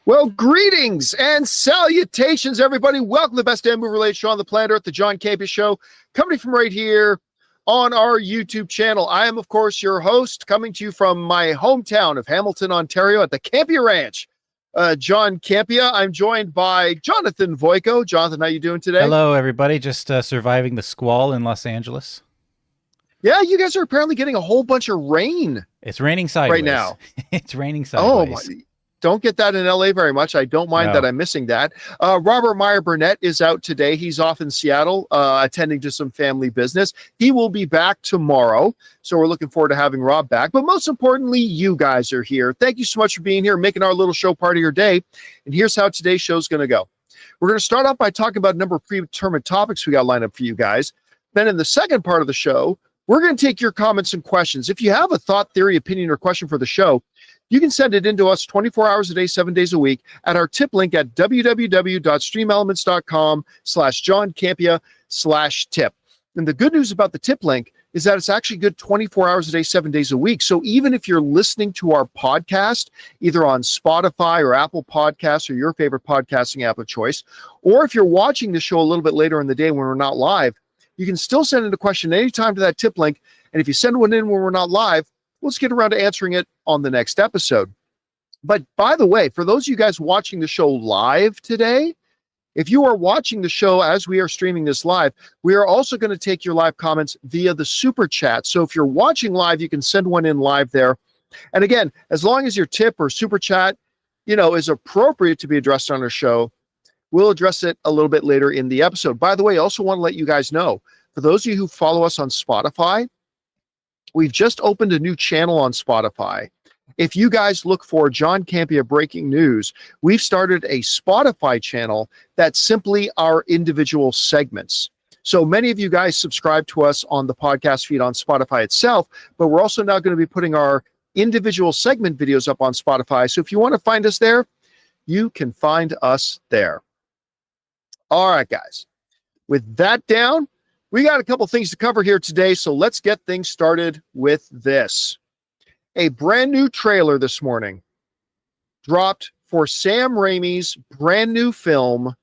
Well, greetings and salutations, everybody. Welcome to the best damn movie-related show on the planet Earth, the John Campea Show, coming from right here on our YouTube channel. I am, of course, your host, coming to you from my hometown of Hamilton, Ontario, at the Campea Ranch. John Campea. I'm joined by Jonathan Voico. Jonathan, how you doing today? Hello, everybody. Just surviving the squall in Los Angeles. Yeah, you guys are apparently getting a whole bunch of rain. It's raining sideways right now. It's raining sideways. Oh, my. Don't get that in LA very much. I don't mind that I'm missing that. Robert Meyer Burnett is out today. He's off in Seattle attending to some family business. He will be back tomorrow. So we're looking forward to having Rob back. But most importantly, you guys are here. Thank you so much for being here, making our little show part of your day. And here's how today's show is going to go. We're going to start off by talking about a number of predetermined topics we got lined up for you guys. Then in the second part of the show, we're going to take your comments and questions. If you have a thought, theory, opinion, or question for the show, you can send it in to us 24 hours a day, 7 days a week at our tip link at www.streamelements.com/JohnCampea/tip. And the good news about the tip link is that it's actually good 24 hours a day, 7 days a week. So even if you're listening to our podcast, either on Spotify or Apple Podcasts or your favorite podcasting app of choice, or if you're watching the show a little bit later in the day when we're not live, you can still send in a question anytime to that tip link. And if you send one in when we're not live, let's get around to answering it on the next episode. But by the way, for those of you guys watching the show live today, if you are watching the show as we are streaming this live, we are also going to take your live comments via the super chat. So if you're watching live, you can send one in live there. And again, as long as your tip or super chat, is appropriate to be addressed on our show, we'll address it a little bit later in the episode. By the way, I also want to let you guys know, for those of you who follow us on Spotify, we've just opened a new channel on Spotify. If you guys look for John Campea Breaking News, we've started a Spotify channel that's simply our individual segments. So many of you guys subscribe to us on the podcast feed on Spotify itself, but we're also now going to be putting our individual segment videos up on Spotify. So if you want to find us there, you can find us there. All right, guys. With that down, we got a couple things to cover here today, so let's get things started with this. A brand new trailer this morning dropped for Sam Raimi's brand new film,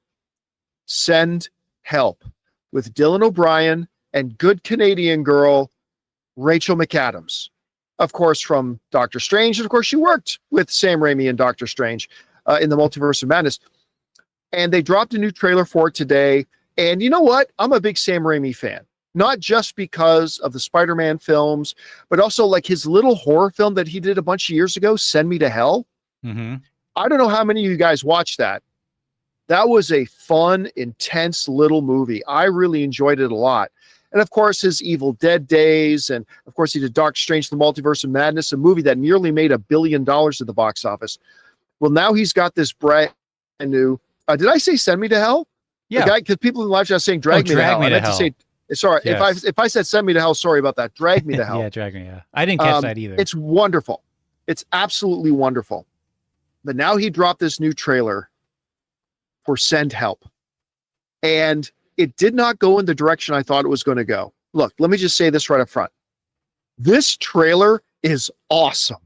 Send Help, with Dylan O'Brien and good Canadian girl, Rachel McAdams. Of course, from Doctor Strange, and of course, she worked with Sam Raimi in Doctor Strange in the Multiverse of Madness. And they dropped a new trailer for it today. And you know what? I'm a big Sam Raimi fan, not just because of the Spider-Man films, but also like his little horror film that he did a bunch of years ago, Send Me to Hell. Mm-hmm. I don't know how many of you guys watched that. That was a fun, intense little movie. I really enjoyed it a lot. And of course, his Evil Dead days. And of course, he did Doctor Strange, the Multiverse of Madness, a movie that nearly made $1 billion at the box office. Well, now he's got this brand new, did I say Send Me to Hell? Yeah, because people in the live chat are saying "Drag Me to Hell." Me to I meant to say, sorry, yes. if I said "Send Me to Hell," sorry about that. Drag Me to Hell. Yeah, Drag Me. Yeah, I didn't catch that either. It's wonderful. It's absolutely wonderful. But now he dropped this new trailer for Send Help, and it did not go in the direction I thought it was going to go. Look, let me just say this right up front. This trailer is awesome.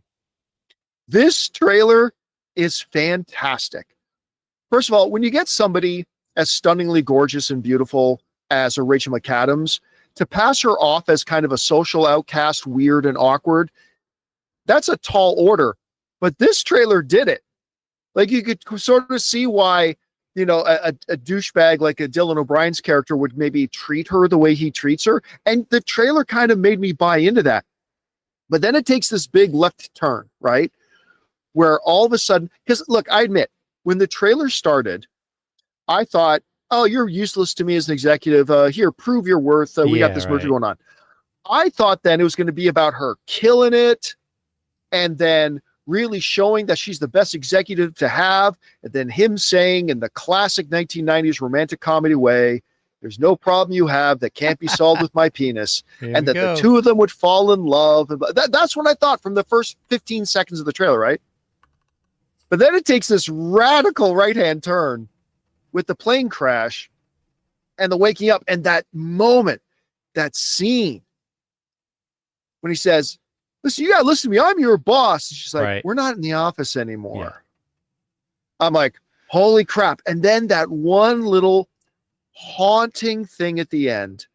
This trailer is fantastic. First of all, when you get somebody as stunningly gorgeous and beautiful as a Rachel McAdams, to pass her off as kind of a social outcast, weird and awkward, that's a tall order. But this trailer did it. Like, you could sort of see why, a douchebag like a Dylan O'Brien's character would maybe treat her the way he treats her. And the trailer kind of made me buy into that. But then it takes this big left turn, right? Where all of a sudden, because look, I admit, when the trailer started, I thought, oh, you're useless to me as an executive. Here, prove your worth. We got this merger going on. I thought then it was going to be about her killing it and then really showing that she's the best executive to have. And then him saying in the classic 1990s romantic comedy way, there's no problem you have that can't be solved with my penis. And that the two of them would fall in love. That's what I thought from the first 15 seconds of the trailer, right? But then it takes this radical right-hand turn with the plane crash and the waking up and that moment, that scene when he says, listen, you got to listen to me. I'm your boss. And she's like, We're not in the office anymore. I'm like, holy crap. And then that one little haunting thing at the end,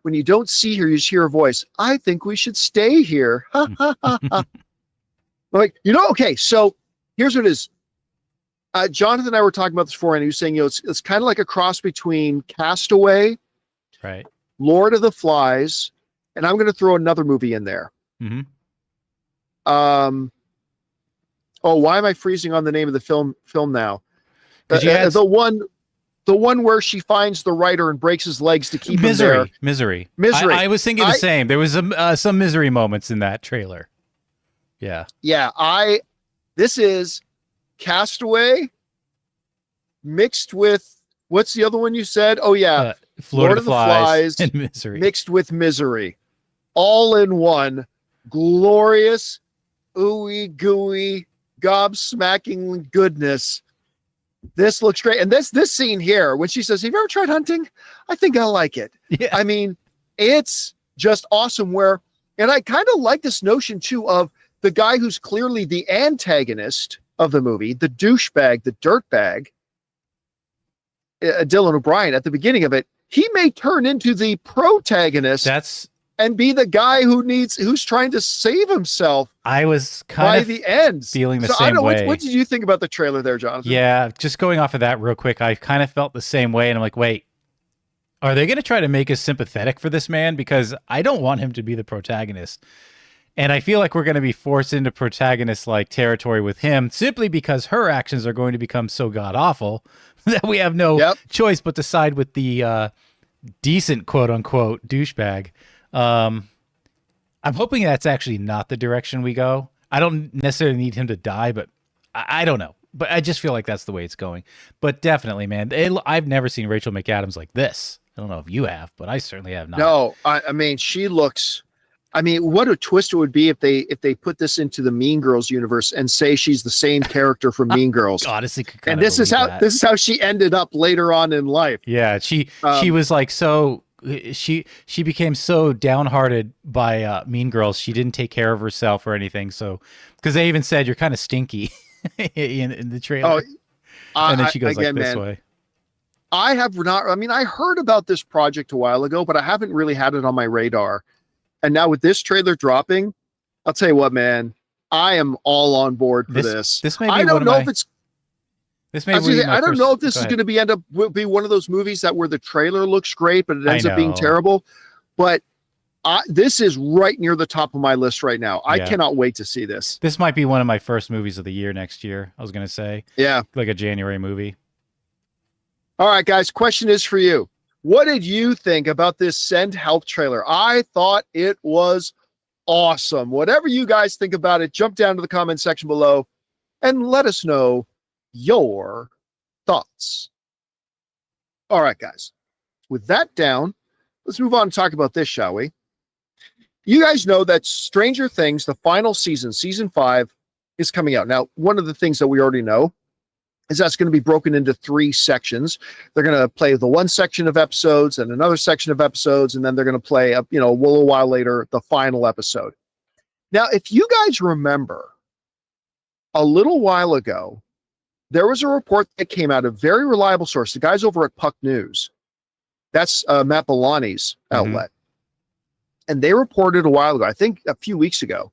when you don't see her, you just hear her voice. I think we should stay here. Like, okay, so here's what it is. Jonathan and I were talking about this before, and he was saying, it's kind of like a cross between Castaway, right, Lord of the Flies, and I'm going to throw another movie in there. Mm-hmm. Why am I freezing on the name of the film now? The one where she finds the writer and breaks his legs to keep him there. Misery. I was thinking the same. There was some misery moments in that trailer. Yeah. This is Castaway mixed with, what's the other one you said? Oh yeah. Lord of the Flies and Misery. Mixed with Misery. All in one. Glorious, ooey gooey, gobsmacking goodness. This looks great. And this scene here, when she says, have you ever tried hunting? I think I like it. Yeah. I mean, it's just awesome and I kind of like this notion too of the guy who's clearly the antagonist of the movie, the douchebag, the dirtbag, Dylan O'Brien at the beginning of it, he may turn into the protagonist and be the guy who's trying to save himself. I was kind of the end feeling the same way. What did you think about the trailer there, Jonathan? Yeah, just going off of that real quick, I kind of felt the same way, and I'm like, wait, are they going to try to make us sympathetic for this man? Because I don't want him to be the protagonist. And I feel like we're going to be forced into protagonist-like territory with him simply because her actions are going to become so god-awful that we have no choice but to side with the decent, quote-unquote, douchebag. I'm hoping that's actually not the direction we go. I don't necessarily need him to die, but I don't know. But I just feel like that's the way it's going. But definitely, man, I've never seen Rachel McAdams like this. I don't know if you have, but I certainly have not. No, I mean, she looks... I mean, what a twist it would be if they put this into the Mean Girls universe and say she's the same character from Mean Girls. Honestly, and this is how she ended up later on in life. Yeah, she was like she became so downhearted by Mean Girls. She didn't take care of herself or anything. So because they even said you're kind of stinky in the trailer. And then she goes again, like this way. I have not. I mean, I heard about this project a while ago, but I haven't really had it on my radar. And now with this trailer dropping, I'll tell you what, man, I am all on board for this. This may be I don't know if it's. This may be I don't know if this is going to be one of those movies where the trailer looks great, but it ends up being terrible. But this is right near the top of my list right now. I cannot wait to see this. This might be one of my first movies of the year next year. I was going to say, like a January movie. All right, guys. Question is for you. What did you think about this Send Help trailer? I thought it was awesome. Whatever you guys think about it, jump down to the comment section below and let us know your thoughts. All right, guys. With that down, let's move on and talk about this, shall we? You guys know that Stranger Things, the final season, season 5, is coming out. Now, one of the things that we already know is that's going to be broken into 3 sections. They're going to play the one section of episodes and another section of episodes, and then they're going to play, a little while later, the final episode. Now, if you guys remember, a little while ago, there was a report that came out, a very reliable source, the guys over at Puck News. That's Matt Bellani's outlet. And they reported a while ago, I think a few weeks ago,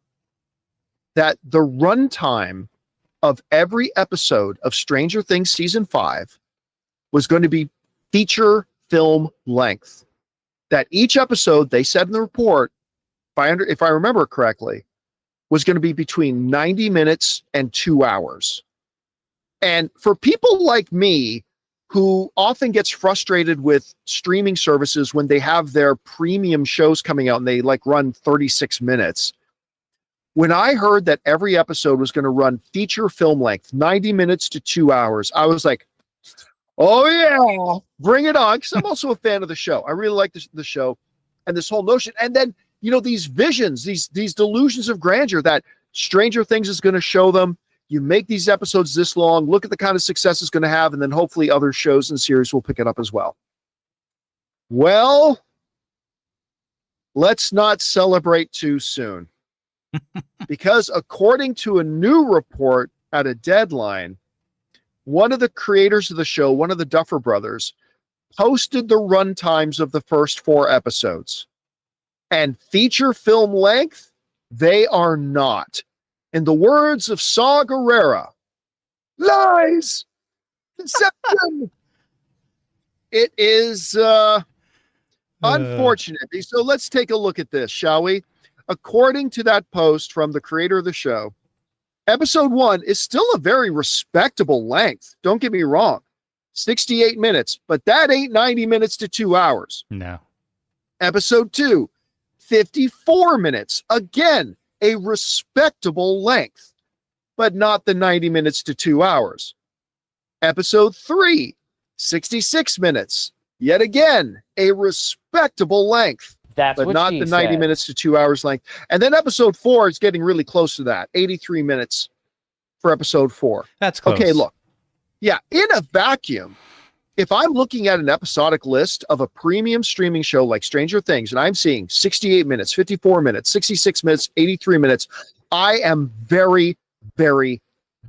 that the runtime of every episode of Stranger Things season 5 was going to be feature film length. That each episode, they said in the report, if I remember correctly, was going to be between 90 minutes and 2 hours. And for people like me, who often gets frustrated with streaming services when they have their premium shows coming out and they run 36 minutes, when I heard that every episode was going to run feature film length, 90 minutes to 2 hours, I was like, oh yeah, bring it on. Because I'm also a fan of the show. I really like the show and this whole notion. And then, these visions, these delusions of grandeur that Stranger Things is going to show them. You make these episodes this long, look at the kind of success it's going to have, and then hopefully other shows and series will pick it up as well. Well, let's not celebrate too soon. Because according to a new report at a deadline, one of the creators of the show, one of the Duffer brothers, posted the run times of the first 4 episodes. And feature film length, they are not. In the words of Saw Gerrera, lies, deception. It is unfortunate. So let's take a look at this, shall we? According to that post from the creator of the show, episode 1 is still a very respectable length. Don't get me wrong. 68 minutes, but that ain't 90 minutes to 2 hours. No. Episode 2, 54 minutes. Again, a respectable length, but not the 90 minutes to 2 hours. Episode 3, 66 minutes. Yet again, a respectable length, That's but what not she the 90 said. minutes to 2 hours length. And then episode 4 is getting really close to that, 83 minutes for episode 4. That's close. Okay, look. Yeah, in a vacuum, if I'm looking at an episodic list of a premium streaming show like Stranger Things, and I'm seeing 68 minutes, 54 minutes, 66 minutes, 83 minutes, I am very, very,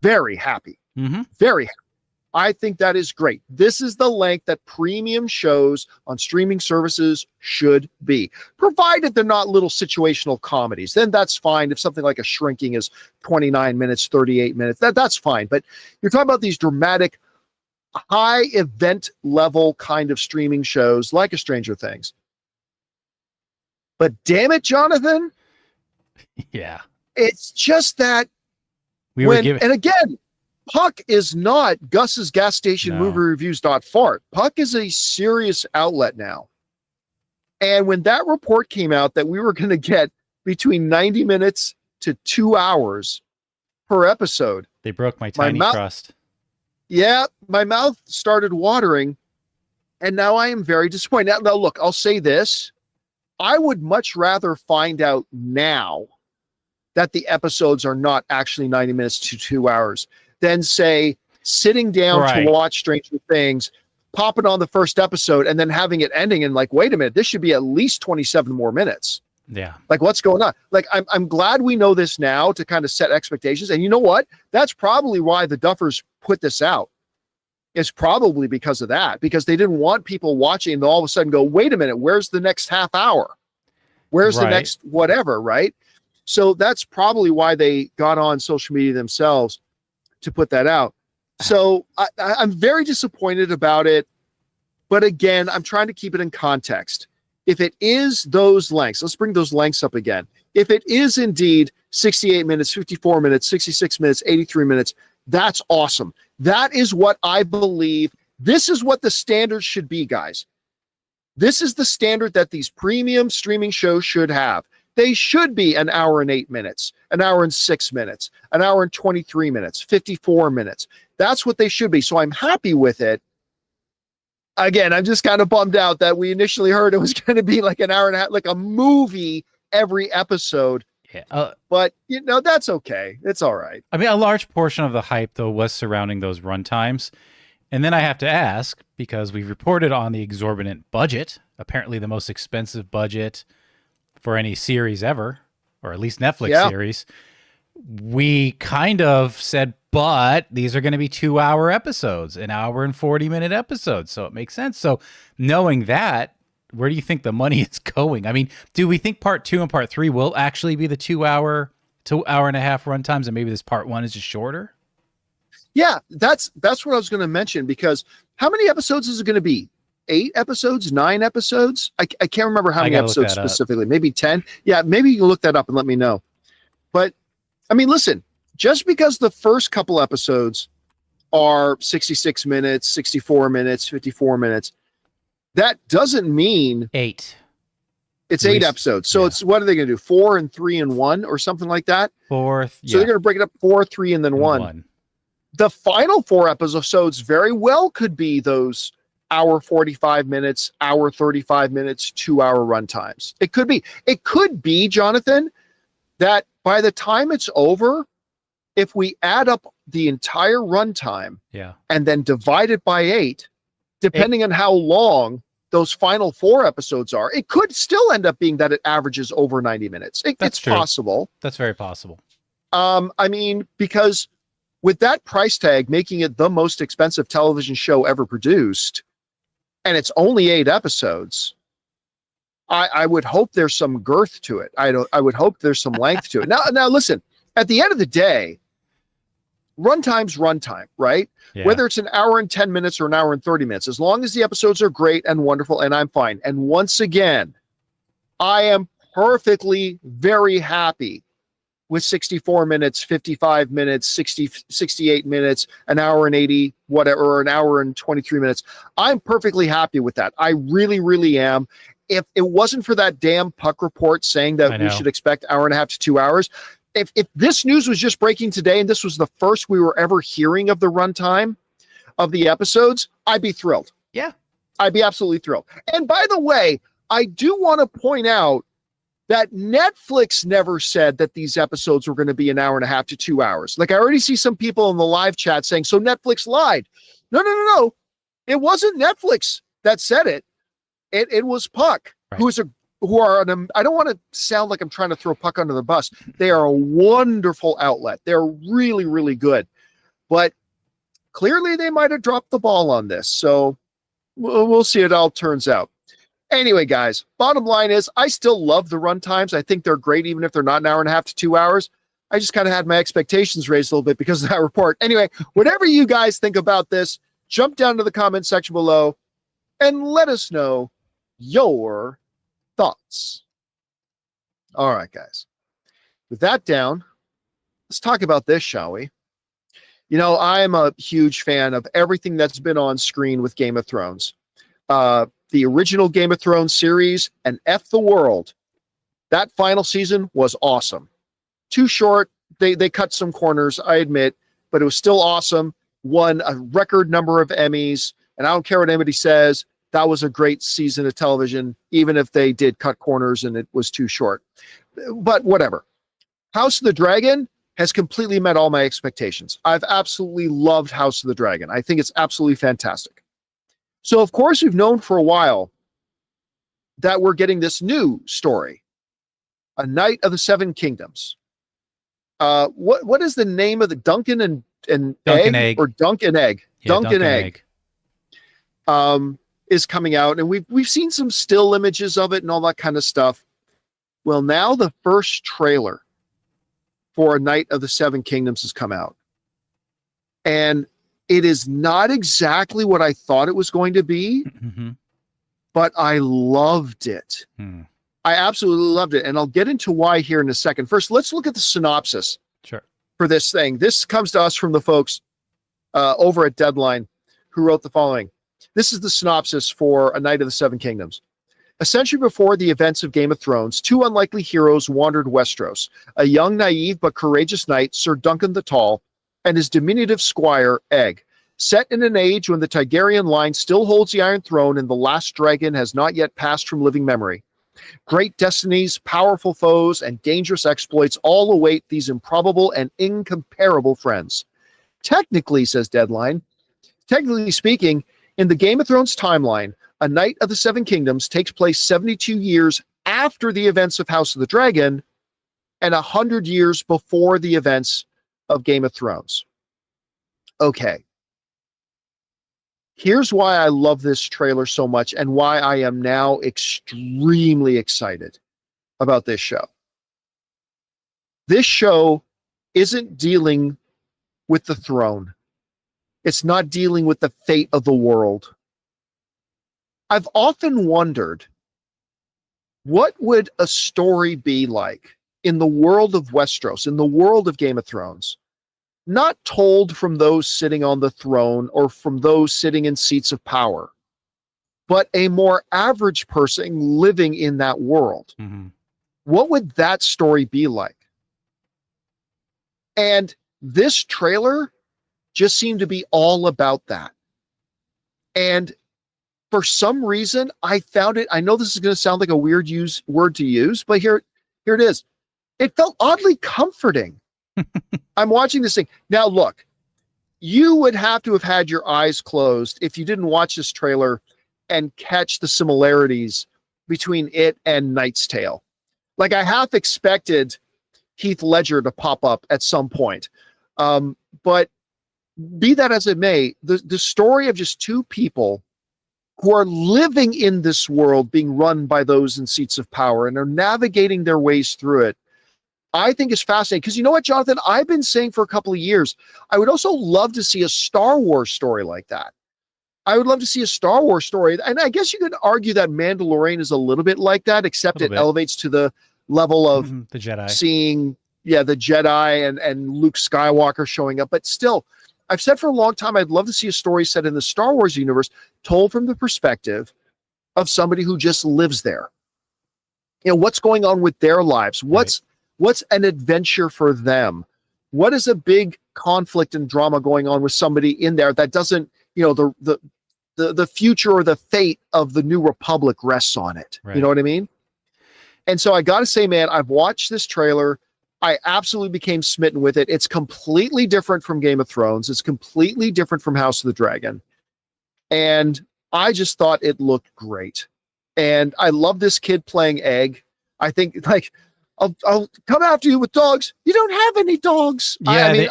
very happy. Mm-hmm. Very happy. I think that is great. This is the length that premium shows on streaming services should be, provided they're not little situational comedies. Then that's fine. If something like a Shrinking is 29 minutes, 38 minutes, that's fine. But you're talking about these dramatic, high event level kind of streaming shows like a Stranger Things. But damn it, Jonathan, Yeah. it's just that We were given. and again, Puck is not Gus's gas station No. movie reviews.fart. Puck is a serious outlet now. And when that report came out that we were going to get between 90 minutes to 2 hours per episode, They broke my tiny mouth- crust. yeah, my mouth started watering. And now I am very disappointed. Now, look, I'll say this. I would much rather find out now that the episodes are not actually 90 minutes to 2 hours than say sitting down Right. to watch Stranger Things, popping on the first episode and then having it ending and like, wait a minute, this should be at least 27 more minutes. Yeah. Like, what's going on? Like, I'm glad we know this now to kind of set expectations. And you know what? That's probably why the Duffers put this out. It's probably because of that, because they didn't want people watching and all of a sudden go, wait a minute, where's the next half hour? Where's the Right. next whatever, right? So that's probably why they got on social media themselves to put that out. So I'm very disappointed about it. But again, I'm trying to keep it in context. If it is those lengths, let's bring those lengths up again. If it is indeed 68 minutes, 54 minutes, 66 minutes, 83 minutes, that's awesome. That is what I believe. This is what the standard should be, guys. This is the standard that these premium streaming shows should have. They should be an hour and 8 minutes, an hour and 6 minutes, an hour and 23 minutes, 54 minutes. That's what they should be. So I'm happy with it. Again, I'm just kind of bummed out that we initially heard it was going to be like an hour and a half, like a movie every episode. Yeah. But, you know, that's okay. It's all right. I mean, a large portion of the hype, though, was surrounding those runtimes. And then I have to ask, because we've reported on the exorbitant budget, apparently the most expensive budget for any series ever, or at least Netflix series. We kind of said, but these are going to be 2 hour episodes, an hour and 40-minute episodes. So it makes sense. So knowing that, where do you think the money is going? I mean, do we think part 2 and part 3 will actually be the 2 hour and a half run times, and maybe this part 1 is just shorter? Yeah, that's what I was going to mention, because how many episodes is it going to be? 8 episodes, 9 episodes? I can't remember how many episodes specifically. Maybe 10. Yeah, maybe you can look that up and let me know. But I mean, listen, just because the first couple episodes are 66 minutes, 64 minutes, 54 minutes, that doesn't mean 8. It's At 8 least, episodes. So yeah. it's, what are they going to do? 4 and 3 and 1 or something like that? 4th. So they're going to break it up 4, 3, and then 1. The final 4 episodes very well could be those hour 45 minutes, hour 35 minutes, 2 hour run times. It could be. It could be, Jonathan, that by the time it's over, if we add up the entire runtime and then divide it by 8, depending on how long those final 4 episodes are, it could still end up being that it averages over 90 minutes. It's true. possible. That's very possible. I mean, because with that price tag, making it the most expensive television show ever produced, and it's only 8 episodes, I would hope there's some girth to it. I would hope there's some length to it. Now listen, at the end of the day, runtime's runtime, right? Yeah. Whether it's an hour and 10 minutes or an hour and 30 minutes, as long as the episodes are great and wonderful, and I'm fine. And once again, I am perfectly very happy with 64 minutes, 55 minutes, 60, 68 minutes, an hour and 80, whatever, or an hour and 23 minutes. I'm perfectly happy with that. I really, really am. If it wasn't for that damn Puck report saying that we should expect hour and a half to 2 hours, if this news was just breaking today and this was the first we were ever hearing of the runtime of the episodes, I'd be thrilled. Yeah. I'd be absolutely thrilled. And by the way, I do want to point out that Netflix never said that these episodes were going to be an hour and a half to 2 hours. Like, I already see some people in the live chat saying, so Netflix lied. No. It wasn't Netflix that said it. It was Puck, right. I don't want to sound like I'm trying to throw Puck under the bus. They are a wonderful outlet. They're really, really good. But clearly they might have dropped the ball on this. So we'll see how it all turns out. Anyway, guys, bottom line is I still love the run times. I think they're great, even if they're not an hour and a half to 2 hours. I just kind of had my expectations raised a little bit because of that report. Anyway, whatever you guys think about this, jump down to the comment section below and let us know your thoughts. All right, guys. With that down, let's talk about this, shall we? You know, I'm a huge fan of everything that's been on screen with Game of Thrones. The original Game of Thrones series and F the World. That final season was awesome. Too short. They cut some corners, I admit, but it was still awesome. Won a record number of Emmys, and I don't care what anybody says. That was a great season of television, even if they did cut corners and it was too short. But whatever. House of the Dragon has completely met all my expectations. I've absolutely loved House of the Dragon. I think it's absolutely fantastic. So, of course, we've known for a while that we're getting this new story, A Knight of the Seven Kingdoms. What is the name of the Duncan and Egg? Or Dunk and Egg? Yeah, Duncan Egg. Is coming out, and we've seen some still images of it and all that kind of stuff. Well, now the first trailer for A Knight of the Seven Kingdoms has come out. And it is not exactly what I thought it was going to be, but I loved it. I absolutely loved it. And I'll get into why here in a second. First, let's look at the synopsis for this thing. This comes to us from the folks over at Deadline who wrote the following. This is the synopsis for A Knight of the Seven Kingdoms. A century before the events of Game of Thrones, 2 unlikely heroes wandered Westeros. A young, naive, but courageous knight, Sir Duncan the Tall, and his diminutive squire, Egg. Set in an age when the Targaryen line still holds the Iron Throne and the last dragon has not yet passed from living memory. Great destinies, powerful foes, and dangerous exploits all await these improbable and incomparable friends. Technically, says Deadline, technically speaking, in the Game of Thrones timeline, A Knight of the Seven Kingdoms takes place 72 years after the events of House of the Dragon and 100 years before the events of Game of Thrones. Okay. Here's why I love this trailer so much and why I am now extremely excited about this show. This show isn't dealing with the throne. It's not dealing with the fate of the world. I've often wondered, what would a story be like in the world of Westeros, in the world of Game of Thrones, not told from those sitting on the throne or from those sitting in seats of power, but a more average person living in that world? What would that story be like? And this trailer just seemed to be all about that. And for some reason, I found it, I know this is going to sound like a weird word to use, but here it is. It felt oddly comforting. I'm watching this thing. Now, look, you would have to have had your eyes closed if you didn't watch this trailer and catch the similarities between it and Knight's Tale. Like, I half expected Heath Ledger to pop up at some point. But be that as it may, the story of just two people who are living in this world being run by those in seats of power and are navigating their ways through it, I think is fascinating. Because you know what, Jonathan? I've been saying for a couple of years, I would also love to see a Star Wars story like that. I would love to see a Star Wars story. And I guess you could argue that Mandalorian is a little bit like that, except it elevates to the level of the Jedi. Seeing, the Jedi and Luke Skywalker showing up. But still, I've said for a long time, I'd love to see a story set in the Star Wars universe told from the perspective of somebody who just lives there. What's going on with their lives? What's an adventure for them? What is a big conflict and drama going on with somebody in there that doesn't, the future or the fate of the New Republic rests on it. Right. You know what I mean? And so I got to say, man, I've watched this trailer. I absolutely became smitten with it. It's completely different from Game of Thrones. It's completely different from House of the Dragon. And I just thought it looked great. And I love this kid playing Egg. I think, like, I'll come after you with dogs. You don't have any dogs. Yeah,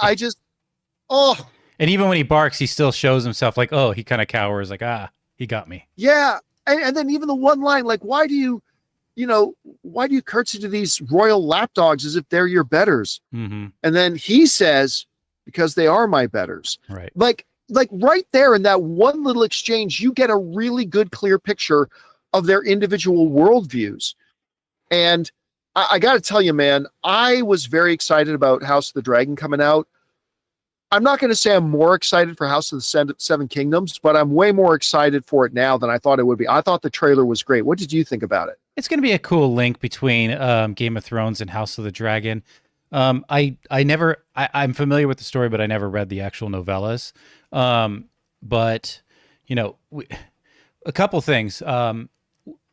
oh. And even when he barks, he still shows himself like, he kind of cowers, like, he got me. Yeah. And then even the one line, like, why do you curtsy to these royal lapdogs as if they're your betters? Mm-hmm. And then he says, because they are my betters. Right. Like right there in that one little exchange, you get a really good, clear picture of their individual worldviews. And I got to tell you, man, I was very excited about House of the Dragon coming out. I'm not going to say I'm more excited for House of the Seven Kingdoms, but I'm way more excited for it now than I thought it would be. I thought the trailer was great. What did you think about it? It's going to be a cool link between Game of Thrones and House of the Dragon. I'm familiar with the story, but I never read the actual novellas. But a couple things.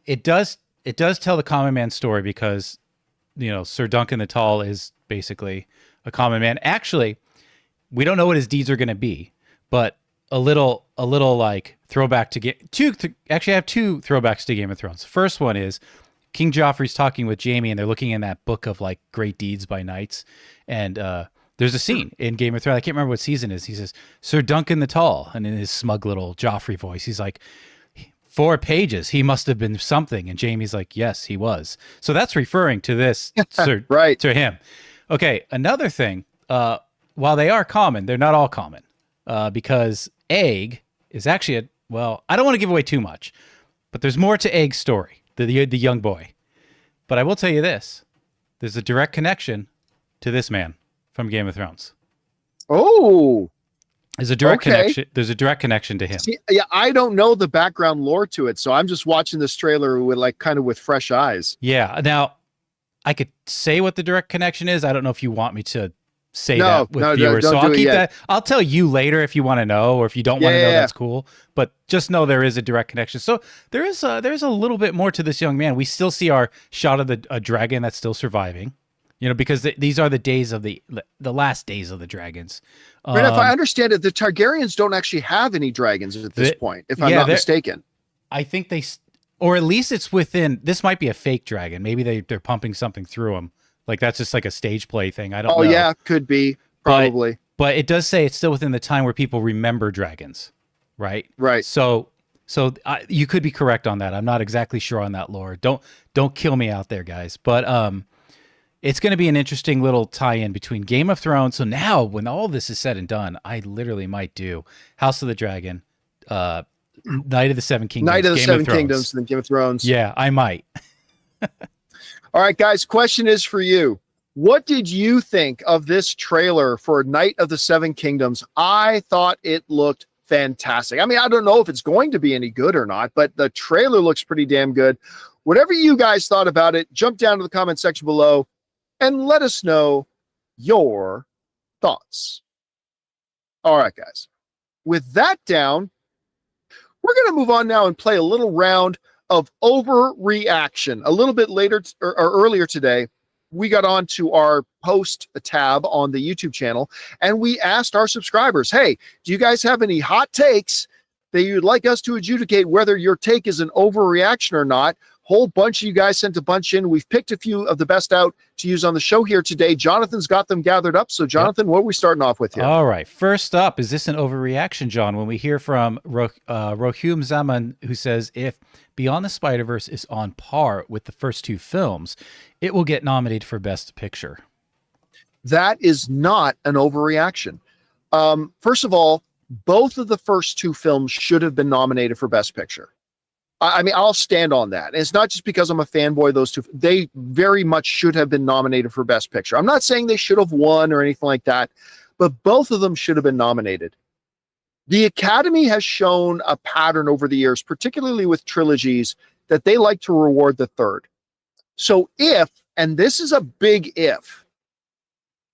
It does tell the common man story because Sir Duncan the Tall is basically a common man. Actually, we don't know what his deeds are going to be, but a little like throwback to actually I have two throwbacks to Game of Thrones. The first one is King Joffrey's talking with Jaime and they're looking in that book of like great deeds by knights. And there's a scene in Game of Thrones. I can't remember what season it is. He says, Sir Duncan the Tall. And in his smug little Joffrey voice, he's like, 4 pages. He must have been something. And Jaime's like, yes, he was. So that's referring to this, right, to him. Okay. Another thing, while they are common, they're not all common because Egg is actually I don't want to give away too much, but there's more to Egg's story, the young boy. But I will tell you this. There's a direct connection to this man from Game of Thrones. Oh, there's a direct connection. There's a direct connection to him. See, yeah, I don't know the background lore to it, so I'm just watching this trailer with fresh eyes. Yeah. Now, I could say what the direct connection is. I don't know if you want me to say that with viewers. So I'll keep that. I'll tell you later if you want to know, or if you don't want to know, that's cool. But just know there is a direct connection. So there's a little bit more to this young man. We still see our shot of a dragon that's still surviving. Because these are the days of the last days of the dragons. Right, if I understand it, the Targaryens don't actually have any dragons at this point, if I'm not mistaken. I think or at least it's within. This might be a fake dragon. Maybe they're pumping something through them. Like that's just like a stage play thing. I don't know. Oh yeah, could be probably. But it does say it's still within the time where people remember dragons, right? Right. So you could be correct on that. I'm not exactly sure on that lore. Don't kill me out there, guys. But it's going to be an interesting little tie-in between Game of Thrones. So now, when all this is said and done, I literally might do House of the Dragon, Night of the Seven Kingdoms, Night of the Seven Kingdoms, and then Game of Thrones. Yeah, I might. All right, guys, question is for you. What did you think of this trailer for Night of the Seven Kingdoms? I thought it looked fantastic. I mean, I don't know if it's going to be any good or not, but the trailer looks pretty damn good. Whatever you guys thought about it, jump down to the comment section below and let us know your thoughts. All right, guys. With that down, we're going to move on now and play a little round of overreaction. A little bit later or earlier today, we got on to our post tab on the YouTube channel, and we asked our subscribers, hey, do you guys have any hot takes that you'd like us to adjudicate whether your take is an overreaction or not? Whole bunch of you guys sent a bunch in. We've picked a few of the best out to use on the show here today. Jonathan's got them gathered up. So, Jonathan, What are we starting off with here? All right. First up, is this an overreaction, John? When we hear from Rohum Zaman, who says, if Beyond the Spider-Verse is on par with the first two films, it will get nominated for Best Picture. That is not an overreaction. First of all, both of the first two films should have been nominated for Best Picture. I mean, I'll stand on that. And it's not just because I'm a fanboy of those two. They very much should have been nominated for Best Picture. I'm not saying they should have won or anything like that, but both of them should have been nominated. The Academy has shown a pattern over the years, particularly with trilogies, that they like to reward the third. So if, and this is a big if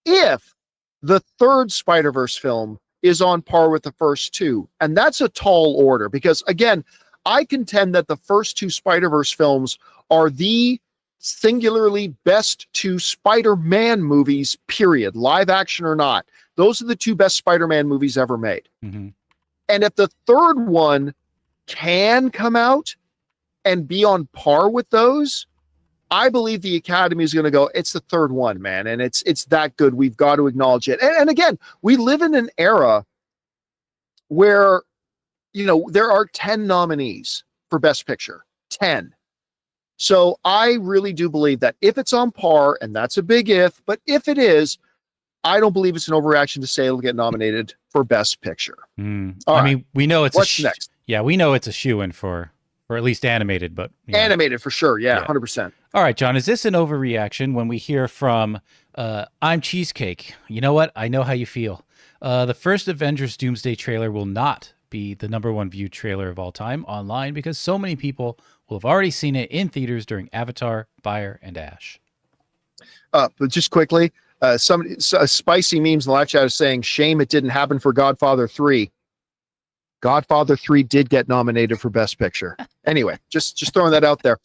the third Spider-Verse film is on par with the first two, and that's a tall order because, again, I contend that the first two Spider-Verse films are the singularly best two Spider-Man movies, period, live action or not. Those are the two best Spider-Man movies ever made. Mm-hmm. And if the third one can come out and be on par with those, I believe the Academy is going to go, it's the third one, man. And it's that good. We've got to acknowledge it. And again, we live in an era where, there are 10 nominees for Best Picture, 10. So I really do believe that if it's on par, and that's a big if, but if it is, I don't believe it's an overreaction to say it'll get nominated for Best Picture. Mean, we know it's what's next. Yeah, we know it's a shoo-in for at least animated, but animated for sure. Yeah, 100%. All right, John, is this an overreaction when we hear from I'm Cheesecake? You know what? I know how you feel. The first Avengers Doomsday trailer will not be the #1 viewed trailer of all time online because so many people will have already seen it in theaters during Avatar, Fire, and Ash. But just quickly, spicy memes in the live chat is saying, shame it didn't happen for Godfather 3. Godfather 3 did get nominated for Best Picture. Anyway, just throwing that out there.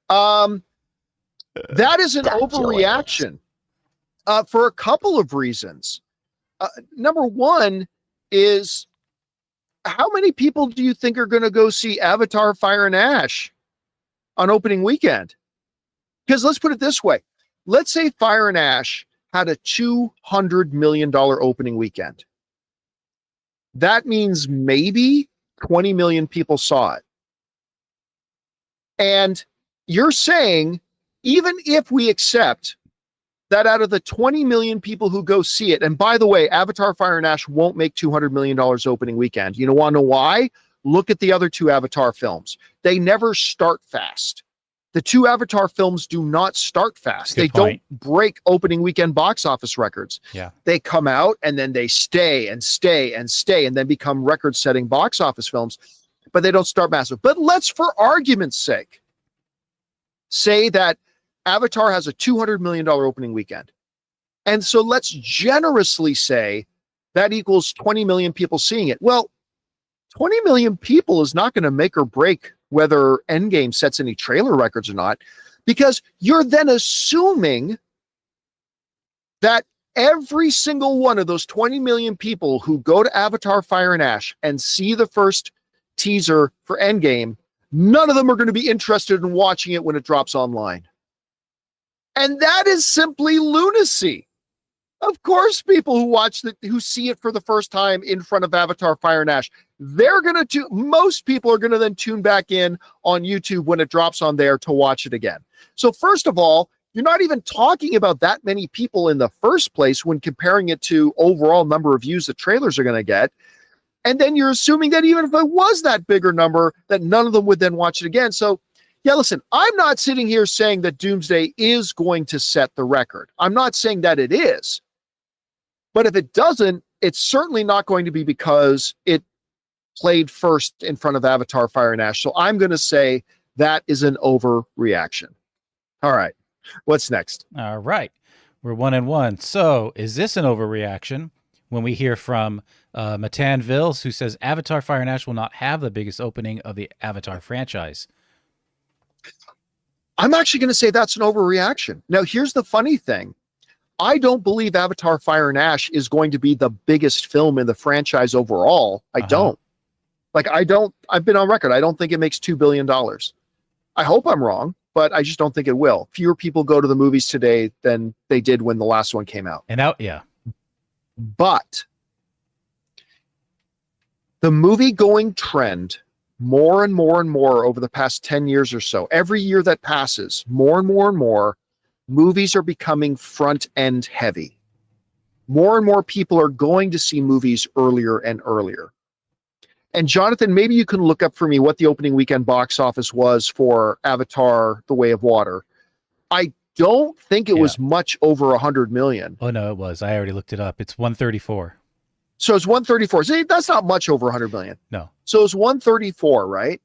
That is an overreaction for a couple of reasons. Number one is, how many people do you think are going to go see Avatar, Fire, and Ash on opening weekend? Because let's put it this way. Let's say Fire and Ash had a $200 million opening weekend. That means maybe 20 million people saw it. And you're saying, even if we accept that out of the 20 million people who go see it, and by the way, Avatar, Fire, and Ash won't make $200 million opening weekend. You want to know why? Look at the other two Avatar films. They never start fast. The two Avatar films do not start fast. They don't break opening weekend box office records. Yeah. They come out and then they stay and stay and stay and then become record-setting box office films, but they don't start massive. But let's, for argument's sake, say that Avatar has a $200 million opening weekend. And so let's generously say that equals 20 million people seeing it. Well, 20 million people is not going to make or break whether Endgame sets any trailer records or not, because you're then assuming that every single one of those 20 million people who go to Avatar, Fire, and Ash and see the first teaser for Endgame, none of them are going to be interested in watching it when it drops online. And that is simply lunacy. Of course, people who see it for the first time in front of Avatar, Fire, and Ash, most people are going to then tune back in on YouTube when it drops on there to watch it again. So first of all, you're not even talking about that many people in the first place when comparing it to overall number of views that trailers are going to get. And then you're assuming that even if it was that bigger number, that none of them would then watch it again. So yeah, listen, I'm not sitting here saying that Doomsday is going to set the record. I'm not saying that it is. But if it doesn't, it's certainly not going to be because it played first in front of Avatar, Fire, and Ash. So I'm going to say that is an overreaction. All right. What's next? All right. We're 1-1. So is this an overreaction when we hear from Matan Vils, who says Avatar, Fire, and Ash will not have the biggest opening of the Avatar franchise? I'm actually going to say that's an overreaction. Now, here's the funny thing. I don't believe Avatar, Fire, and Ash is going to be the biggest film in the franchise overall. I don't. I've been on record. I don't think it makes $2 billion. I hope I'm wrong, but I just don't think it will. Fewer people go to the movies today than they did when the last one came out. And that, yeah. But the movie going trend, more and more and more over the past 10 years or so, every year that passes, more and more and more, movies are becoming front end heavy. More and more people are going to see movies earlier and earlier. And Jonathan, maybe you can look up for me what the opening weekend box office was for Avatar: The Way of Water. I don't think it was much over 100 million. Oh, no, it was. I already looked it up. It's 134. So it's 134. See, that's not much over 100 million. No. So it's 134, right?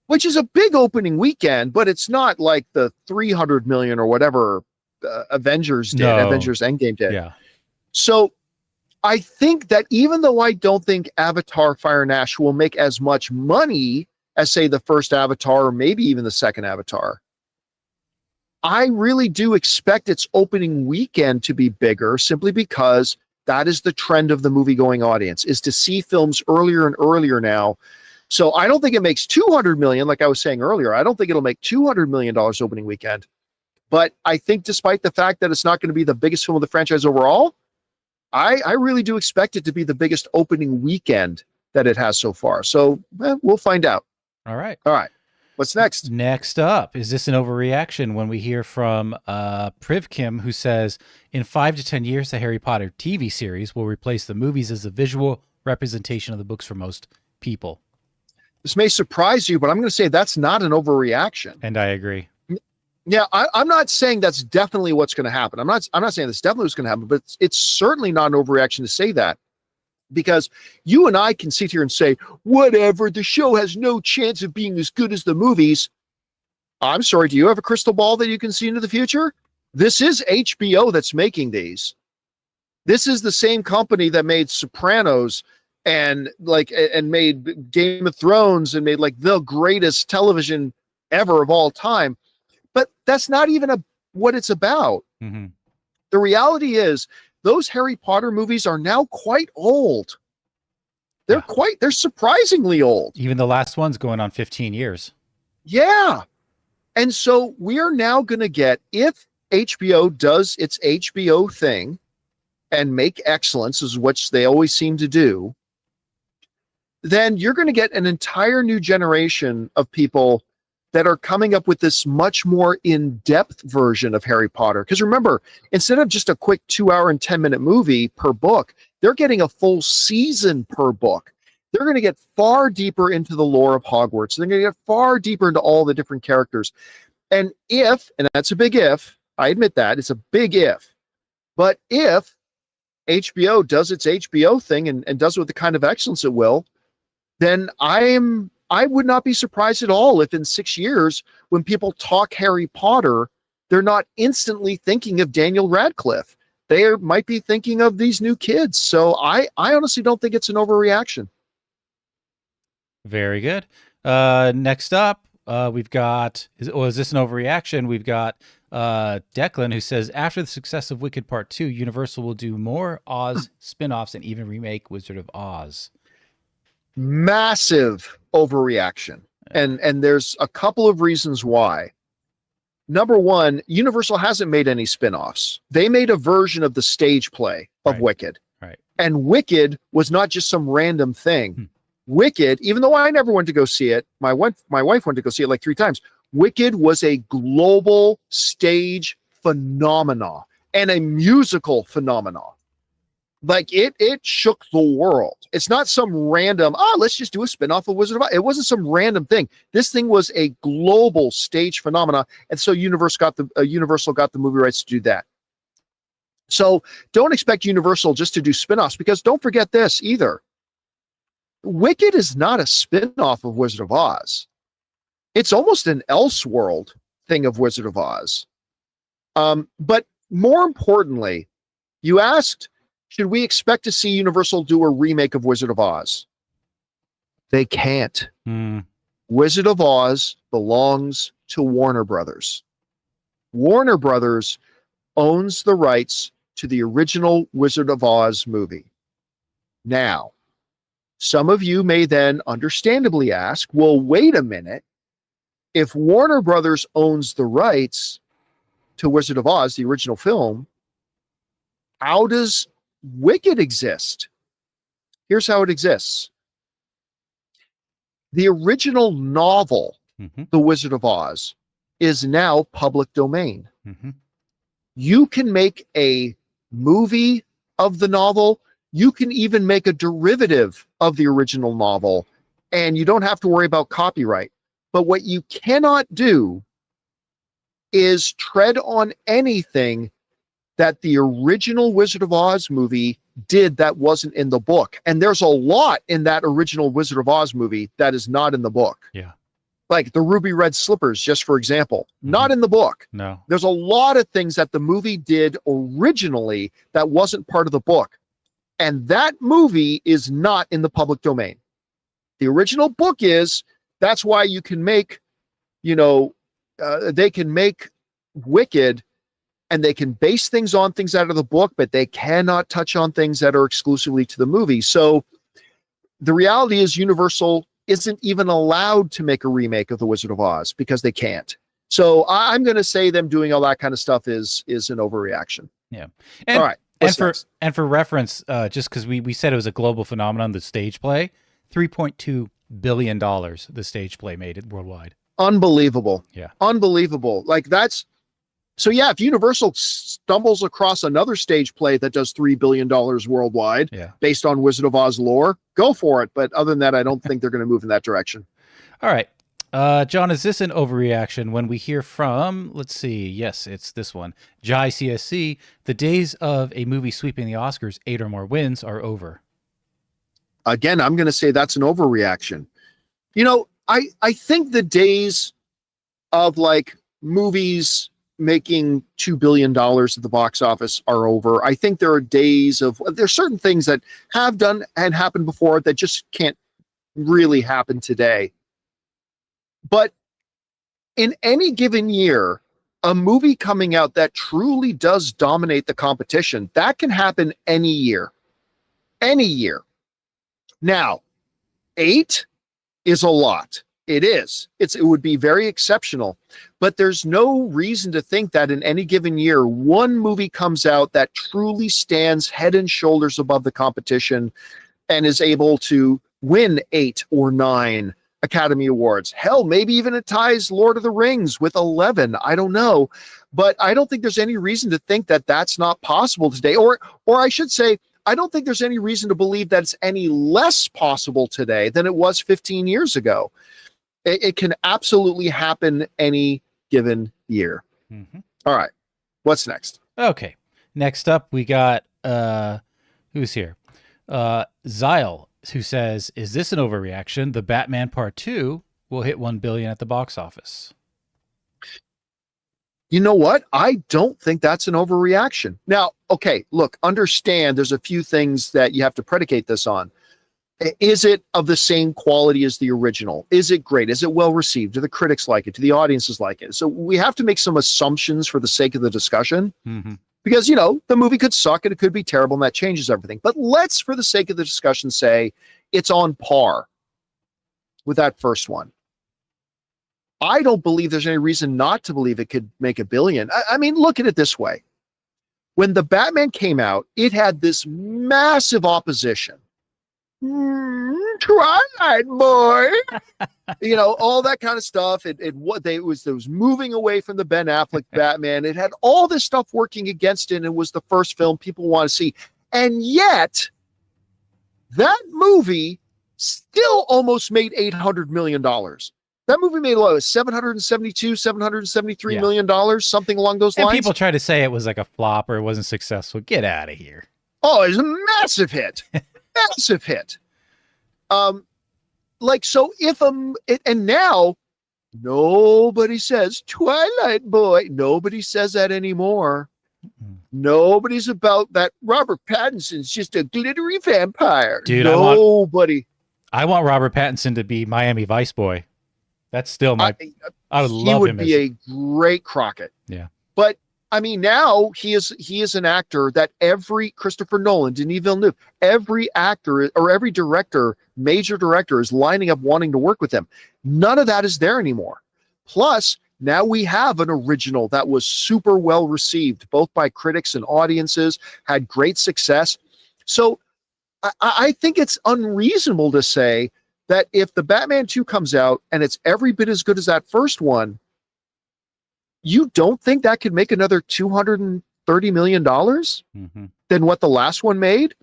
Which is a big opening weekend, but it's not like the 300 million or whatever Avengers did, Avengers Endgame did. Yeah. So I think that even though I don't think Avatar Fire and Ash will make as much money as, say, the first Avatar or maybe even the second Avatar, I really do expect its opening weekend to be bigger simply because that is the trend of the movie-going audience, is to see films earlier and earlier now. So I don't think it makes 200 million, like I was saying earlier. I don't think it'll make $200 million opening weekend. But I think despite the fact that it's not going to be the biggest film of the franchise overall, I really do expect it to be the biggest opening weekend that it has so far. So we'll find out. All right. What's next? Next up, is this an overreaction when we hear from Priv Kim, who says, in 5 to 10 years, the Harry Potter TV series will replace the movies as a visual representation of the books for most people. This may surprise you, but I'm going to say that's not an overreaction. And I agree. Yeah, I'm not saying that's definitely what's going to happen. I'm not saying that's definitely what's going to happen, but it's certainly not an overreaction to say that. Because you and I can sit here and say, whatever, the show has no chance of being as good as the movies. I'm sorry, do you have a crystal ball that you can see into the future? This is HBO that's making these. This is the same company that made Sopranos and made Game of Thrones and made like the greatest television ever of all time. But that's not even what it's about. Mm-hmm. The reality is, those Harry Potter movies are now quite old. They're surprisingly old. Even the last one's going on 15 years. Yeah. And so we are now going to get, if HBO does its HBO thing and make excellence, is which they always seem to do, then you're going to get an entire new generation of people that are coming up with this much more in-depth version of Harry Potter. Because remember, instead of just a quick 2-hour and 10-minute movie per book, they're getting a full season per book. They're going to get far deeper into the lore of Hogwarts. They're going to get far deeper into all the different characters. And that's a big if, I admit that, it's a big if, but if HBO does its HBO thing and does it with the kind of excellence it will, then I would not be surprised at all if in 6 years, when people talk Harry Potter, they're not instantly thinking of Daniel Radcliffe. They might be thinking of these new kids. So I honestly don't think it's an overreaction. Very good. Next up, we've got, is this an overreaction? We've got Declan, who says, after the success of Wicked Part 2, Universal will do more Oz spin-offs and even remake Wizard of Oz. Massive overreaction. And there's a couple of reasons why. Number one, Universal hasn't made any spin-offs. They made a version of the stage play of Wicked. Right. And Wicked was not just some random thing. Wicked, even though I never went to go see it, my wife went to go see it like 3 times. Wicked was a global stage phenomenon and a musical phenomenon. Like it shook the world. It's not some random, let's just do a spinoff of Wizard of Oz. It wasn't some random thing. This thing was a global stage phenomena. And so Universal got the movie rights to do that. So don't expect Universal just to do spinoffs, because don't forget this either. Wicked is not a spinoff of Wizard of Oz. It's almost an Elseworld thing of Wizard of Oz. But more importantly, you asked, should we expect to see Universal do a remake of Wizard of Oz? They can't. Wizard of Oz belongs to Warner Brothers. Warner Brothers owns the rights to the original Wizard of Oz movie. Now, some of you may then understandably ask, well, wait a minute. if Warner Brothers owns the rights to Wizard of Oz, the original film, how does Wicked exist? Here's how it exists. The original novel, The Wizard of Oz, is now public domain. You can make a movie of the novel. You can even make a derivative of the original novel, and you don't have to worry about copyright. But what you cannot do is tread on anything that the original Wizard of Oz movie did that wasn't in the book. And there's a lot in that original Wizard of Oz movie that is not in the book. Yeah. Like the ruby red slippers, just for example, not in the book. No. There's a lot of things that the movie did originally that wasn't part of the book. And that movie is not in the public domain. The original book is. That's why you can make, they can make Wicked, and they can base things on things out of the book, but they cannot touch on things that are exclusively to the movie. So the reality is Universal isn't even allowed to make a remake of The Wizard of Oz because they can't. So I'm going to say them doing all that kind of stuff is an overreaction. Yeah. All right. And for reference, just because we said it was a global phenomenon, the stage play, $3.2 billion the stage play made it worldwide. Unbelievable. Yeah. Unbelievable. Like that's, so yeah, if Universal stumbles across another stage play that does $3 billion worldwide based on Wizard of Oz lore, go for it. But other than that, I don't think they're going to move in that direction. All right. John, is this an overreaction when we hear from, let's see, yes, it's this one, Jai CSC, the days of a movie sweeping the Oscars, 8 or more wins are over? Again, I'm going to say that's an overreaction. I think the days of like movies making $2 billion at the box office are over. I think there are days of, there's certain things that have done and happened before that just can't really happen today. But in any given year, a movie coming out that truly does dominate the competition, that can happen any year. Any year. Now, 8 is a lot. It is. It would be very exceptional. But there's no reason to think that in any given year, one movie comes out that truly stands head and shoulders above the competition and is able to win 8 or 9 Academy Awards. Hell, maybe even it ties Lord of the Rings with 11. I don't know. But I don't think there's any reason to think that that's not possible today. Or I should say, I don't think there's any reason to believe that it's any less possible today than it was 15 years ago. It can absolutely happen any given year. All right. What's next? Okay. Next up, we got, who's here? Zyle, who says, is this an overreaction? The Batman Part 2 will hit $1 billion at the box office. You know what? I don't think that's an overreaction. Now, okay, look, understand there's a few things that you have to predicate this on. Is it of the same quality as the original? Is it great? Is it well received? Do the critics like it? Do the audiences like it? So we have to make some assumptions for the sake of the discussion. Because, the movie could suck and it could be terrible and that changes everything. But let's, for the sake of the discussion, say it's on par with that first one. I don't believe there's any reason not to believe it could make $1 billion. I mean, look at it this way. When the Batman came out, it had this massive opposition. Twilight boy, all that kind of stuff. It was moving away from the Ben Affleck Batman. It had all this stuff working against it. And it was the first film people want to see. And yet that movie still almost made $800 million. That movie made $773 million, something along those lines. And people try to say it was like a flop or it wasn't successful. Get out of here. Oh, it's a massive hit. Massive hit. And now nobody says Twilight Boy. Nobody says that anymore. Nobody's about that. Robert Pattinson's just a glittery vampire. Dude, nobody. I want Robert Pattinson to be Miami Vice Boy. That's still I would love him. He would be a great Crockett. Yeah. But I mean, now he is an actor that every Christopher Nolan, Denis Villeneuve, every actor or every director, major director is lining up wanting to work with him. None of that is there anymore. Plus, now we have an original that was super well received, both by critics and audiences, had great success. So I think it's unreasonable to say that if the Batman 2 comes out and it's every bit as good as that first one, you don't think that could make another $230 million than what the last one made?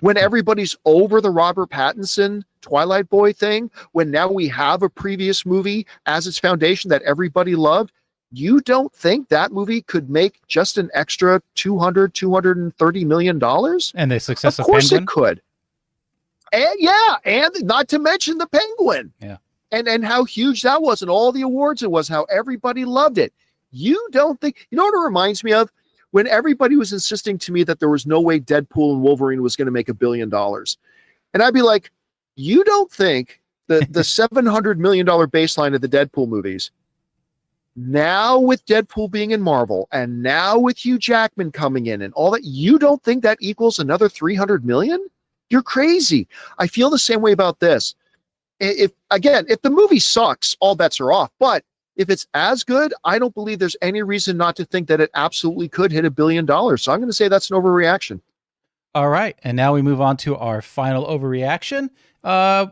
When everybody's over the Robert Pattinson Twilight Boy thing, when now we have a previous movie as its foundation that everybody loved, you don't think that movie could make just an extra $230 million? And the success of course Penguin? It could. And yeah, and not to mention the Penguin. Yeah. And how huge that was and all the awards it was, how everybody loved it. You don't think, you know what it reminds me of? When everybody was insisting to me that there was no way Deadpool and Wolverine was going to make $1 billion. And I'd be like, you don't think the $700 million baseline of the Deadpool movies, now with Deadpool being in Marvel and now with Hugh Jackman coming in and all that, you don't think that equals another 300 million? You're crazy. I feel the same way about this. If the movie sucks, all bets are off. But if it's as good, I don't believe there's any reason not to think that it absolutely could hit $1 billion. So I'm going to say that's an overreaction. All right. And now we move on to our final overreaction.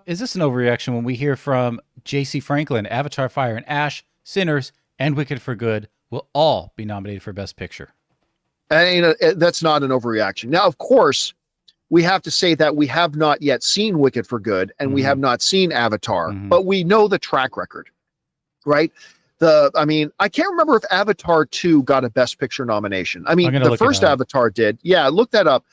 Is this an overreaction when we hear from J.C. Franklin, Avatar, Fire and Ash, Sinners, and Wicked for Good will all be nominated for Best Picture? And that's not an overreaction. Now, of course, we have to say that we have not yet seen Wicked for Good and we have not seen Avatar, but we know the track record, right? I can't remember if Avatar 2 got a Best Picture nomination. I mean, the first Avatar did. Yeah, look that up.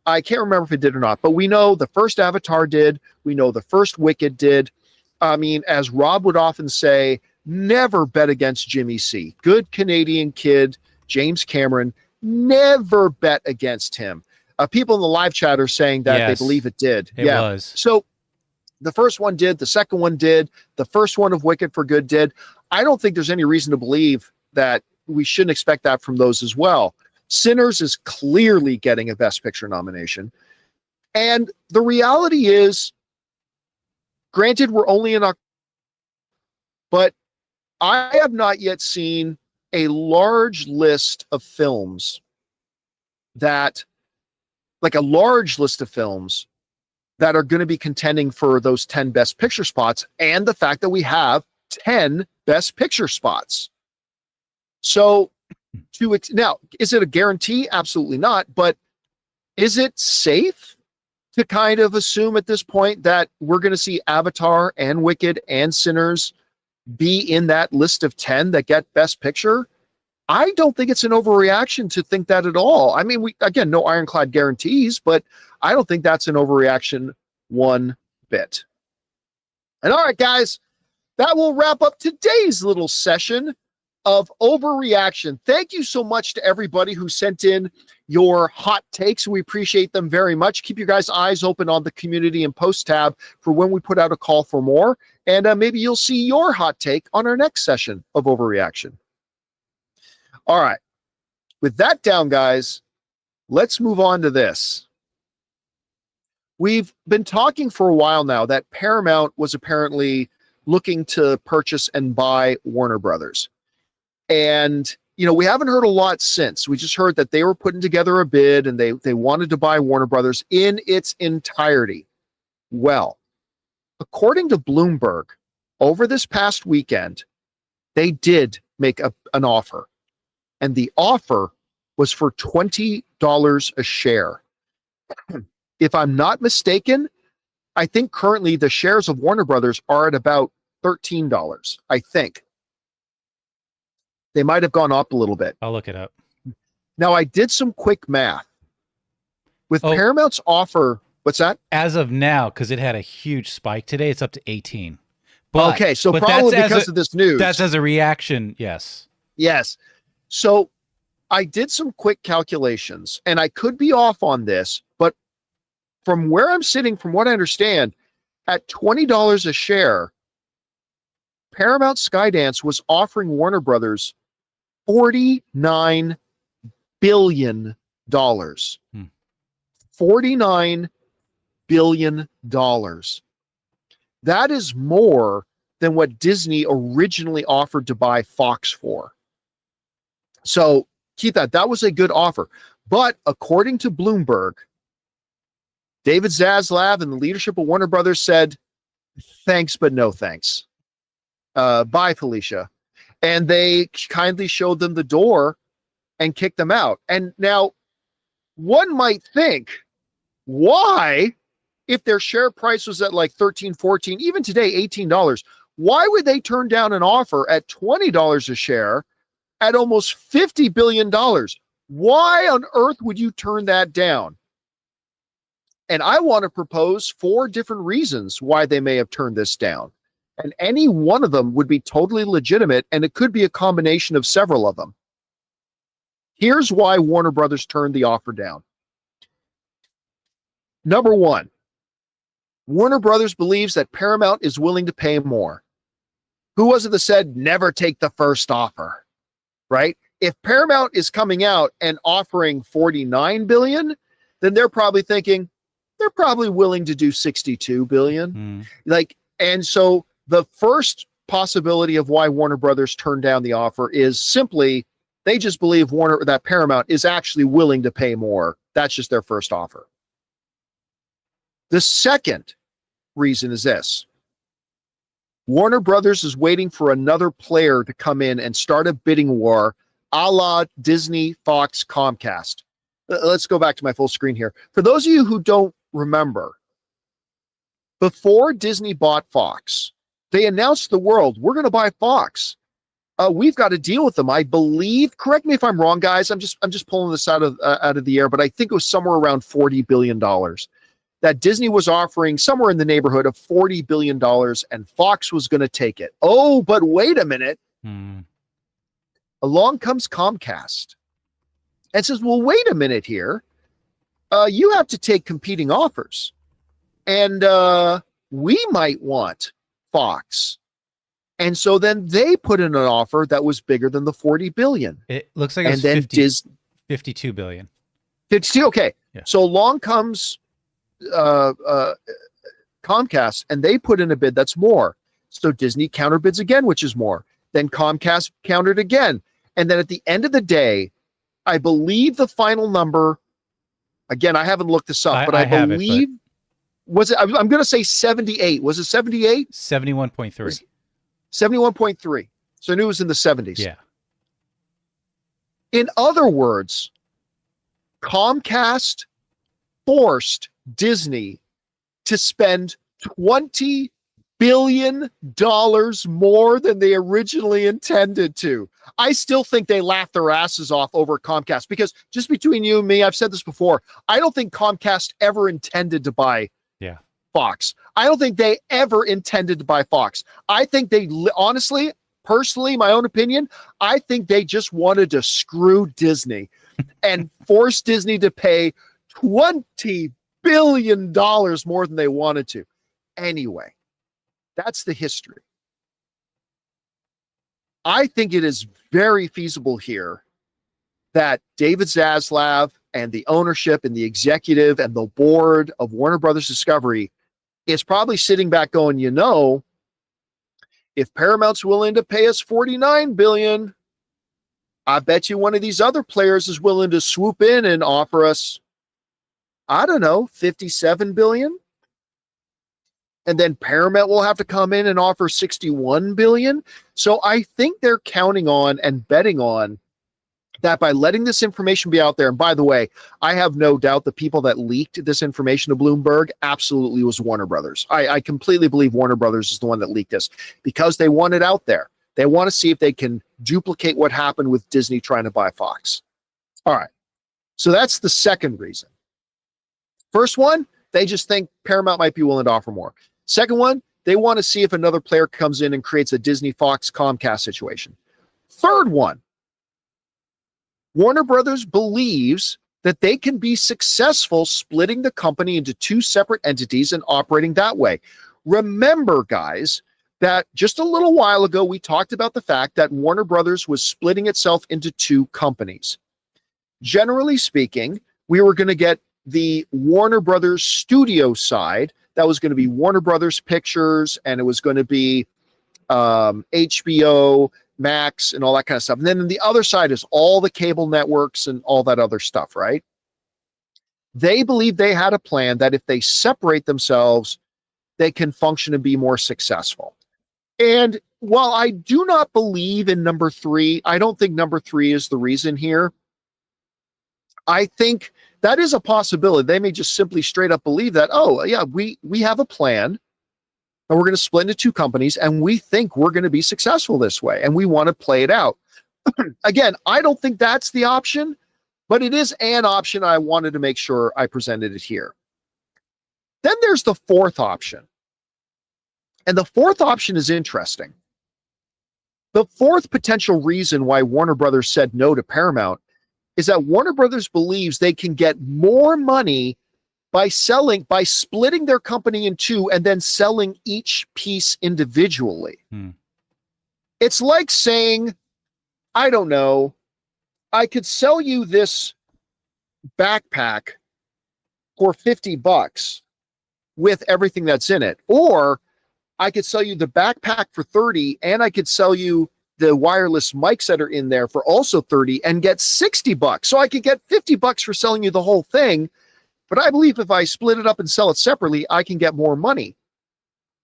I can't remember if it did or not, but we know the first Avatar did. We know the first Wicked did. I mean, as Rob would often say, never bet against Jimmy C. Good Canadian kid, James Cameron, never bet against him. People in the live chat are saying that they believe it did. It was. So the first one did, the second one did, the first one of Wicked for Good did. I don't think there's any reason to believe that we shouldn't expect that from those as well. Sinners is clearly getting a Best Picture nomination. And the reality is, granted, we're only in October, but I have not yet seen a large list of films that are going to be contending for those 10 Best Picture spots, and the fact that we have 10 Best Picture spots. So now, is it a guarantee? Absolutely not. But is it safe to kind of assume at this point that we're going to see Avatar and Wicked and Sinners be in that list of 10 that get Best Picture? I don't think it's an overreaction to think that at all. I mean, no ironclad guarantees, but I don't think that's an overreaction one bit. And all right, guys, that will wrap up today's little session of overreaction. Thank you so much to everybody who sent in your hot takes. We appreciate them very much. Keep your guys' eyes open on the community and post tab for when we put out a call for more. And maybe you'll see your hot take on our next session of overreaction. All right. With that down, guys, let's move on to this. We've been talking for a while now that Paramount was apparently looking to purchase and buy Warner Brothers. And, we haven't heard a lot since. We just heard that they were putting together a bid and they wanted to buy Warner Brothers in its entirety. Well, according to Bloomberg, over this past weekend, they did make an offer. And the offer was for $20 a share. If I'm not mistaken, I think currently the shares of Warner Brothers are at about $13, I think. They might have gone up a little bit. I'll look it up. Now, I did some quick math. With Paramount's offer, what's that? As of now, because it had a huge spike today, it's up to 18. But, okay, so probably because of this news. That's as a reaction, yes. Yes. So I did some quick calculations, and I could be off on this, but from where I'm sitting, from what I understand, at $20 a share, Paramount Skydance was offering Warner Brothers $49 billion. $49 billion. That is more than what Disney originally offered to buy Fox for. So keep that was a good offer. But according to Bloomberg, David Zaslav and the leadership of Warner Brothers said, thanks, but no thanks. Bye, Felicia. And they kindly showed them the door and kicked them out. And now one might think, why, if their share price was at like 13, 14, even today, $18, why would they turn down an offer at $20 a share at almost $50 billion? Why on earth would you turn that down? And I want to propose 4 different reasons why they may have turned this down. And any one of them would be totally legitimate, and it could be a combination of several of them. Here's why Warner Brothers turned the offer down. Number 1, Warner Brothers believes that Paramount is willing to pay more. Who was it that said, never take the first offer, right? If Paramount is coming out and offering $49 billion, then they're probably thinking, they're probably willing to do $62 billion. And so the first possibility of why Warner Brothers turned down the offer is simply they just believe that Paramount is actually willing to pay more. That's just their first offer. The second reason is this. Warner Brothers is waiting for another player to come in and start a bidding war a la Disney, Fox, Comcast. Let's go back to my full screen here. For those of you who don't remember, before Disney bought Fox, they announced to the world, we're going to buy Fox. We've got to deal with them. I believe, correct me if I'm wrong, guys. I'm just pulling this out of the air, but I think it was somewhere around $40 billion that Disney was offering, somewhere in the neighborhood of $40 billion, and Fox was going to take it. Oh, but wait a minute. Along comes Comcast and says, well, wait a minute here. You have to take competing offers. And we might want Fox. And so then they put in an offer that was bigger than the $40 billion. It looks like it's 52 billion. 52, okay. Yeah. So along comes Comcast, and they put in a bid that's more. So Disney counterbids again, which is more. Then Comcast countered again. And then at the end of the day, I believe the final number, again, I haven't looked this up, but I believe, was it, I'm going to say 78. Was it 78? 71.3. 71.3. So I knew it was in the 70s. Yeah. In other words, Comcast forced Disney to spend $20 billion more than they originally intended to. I still think they laughed their asses off over Comcast, because just between you and me, I've said this before, I don't think Comcast ever intended to buy Fox. I don't think they ever intended to buy Fox. I think they, honestly, personally, my own opinion, I think they just wanted to screw Disney and force Disney to pay $20 billion more than they wanted to. Anyway, that's the history. I think it is very feasible here that David Zaslav and the ownership and the executive and the board of Warner Brothers Discovery is probably sitting back going, you know, if Paramount's willing to pay us $49 billion, I bet you one of these other players is willing to swoop in and offer us, I don't know, $57 billion. And then Paramount will have to come in and offer $61 billion. So I think they're counting on and betting on that by letting this information be out there. And by the way, I have no doubt the people that leaked this information to Bloomberg absolutely was Warner Brothers. I completely believe Warner Brothers is the one that leaked this, because they want it out there. They want to see if they can duplicate what happened with Disney trying to buy Fox. All right. So that's the second reason. First one, they just think Paramount might be willing to offer more. Second one, they want to see if another player comes in and creates a Disney, Fox, Comcast situation. Third one, Warner Brothers believes that they can be successful splitting the company into 2 separate entities and operating that way. Remember, guys, that just a little while ago, we talked about the fact that Warner Brothers was splitting itself into 2 companies. Generally speaking, we were going to get the Warner Brothers studio side. That was going to be Warner Brothers Pictures, and it was going to be HBO Max and all that kind of stuff. And then on the other side is all the cable networks and all that other stuff, right? They believe they had a plan that if they separate themselves, they can function and be more successful. And while I do not believe in number three, I don't think number three is the reason here. I think that is a possibility. They may just simply straight up believe that, oh, yeah, we have a plan and we're going to split into two companies and we think we're going to be successful this way and we want to play it out. Again, I don't think that's the option, but it is an option. I wanted to make sure I presented it here. Then there's the fourth option. And the fourth option is interesting. The fourth potential reason why Warner Brothers said no to Paramount is that Warner Brothers believes they can get more money by splitting their company in two and then selling each piece individually. It's like saying, I don't know, I could sell you this backpack for $50 with everything that's in it. Or I could sell you the backpack for $30 and I could sell you the wireless mics that are in there for also $30 and get $60. So I could get $50 for selling you the whole thing. But I believe if I split it up and sell it separately, I can get more money.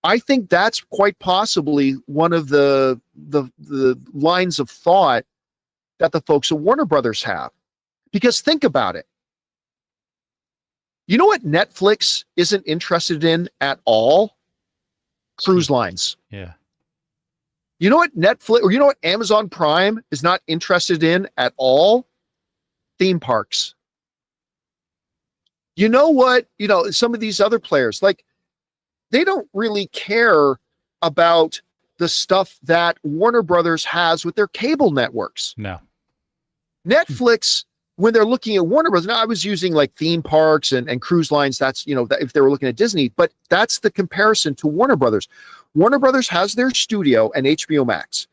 I think that's quite possibly one of the lines of thought that the folks at Warner Brothers have. Because think about it. You know what Netflix isn't interested in at all? Cruise lines. Yeah. You know what Netflix, or you know what Amazon Prime is not interested in at all? Theme parks. You know what, some of these other players, like, they don't really care about the stuff that Warner Brothers has with their cable networks. No. Netflix, when they're looking at Warner Brothers, now I was using like theme parks and cruise lines. That's, if they were looking at Disney, but that's the comparison to Warner Brothers. Warner Brothers has their studio and HBO Max.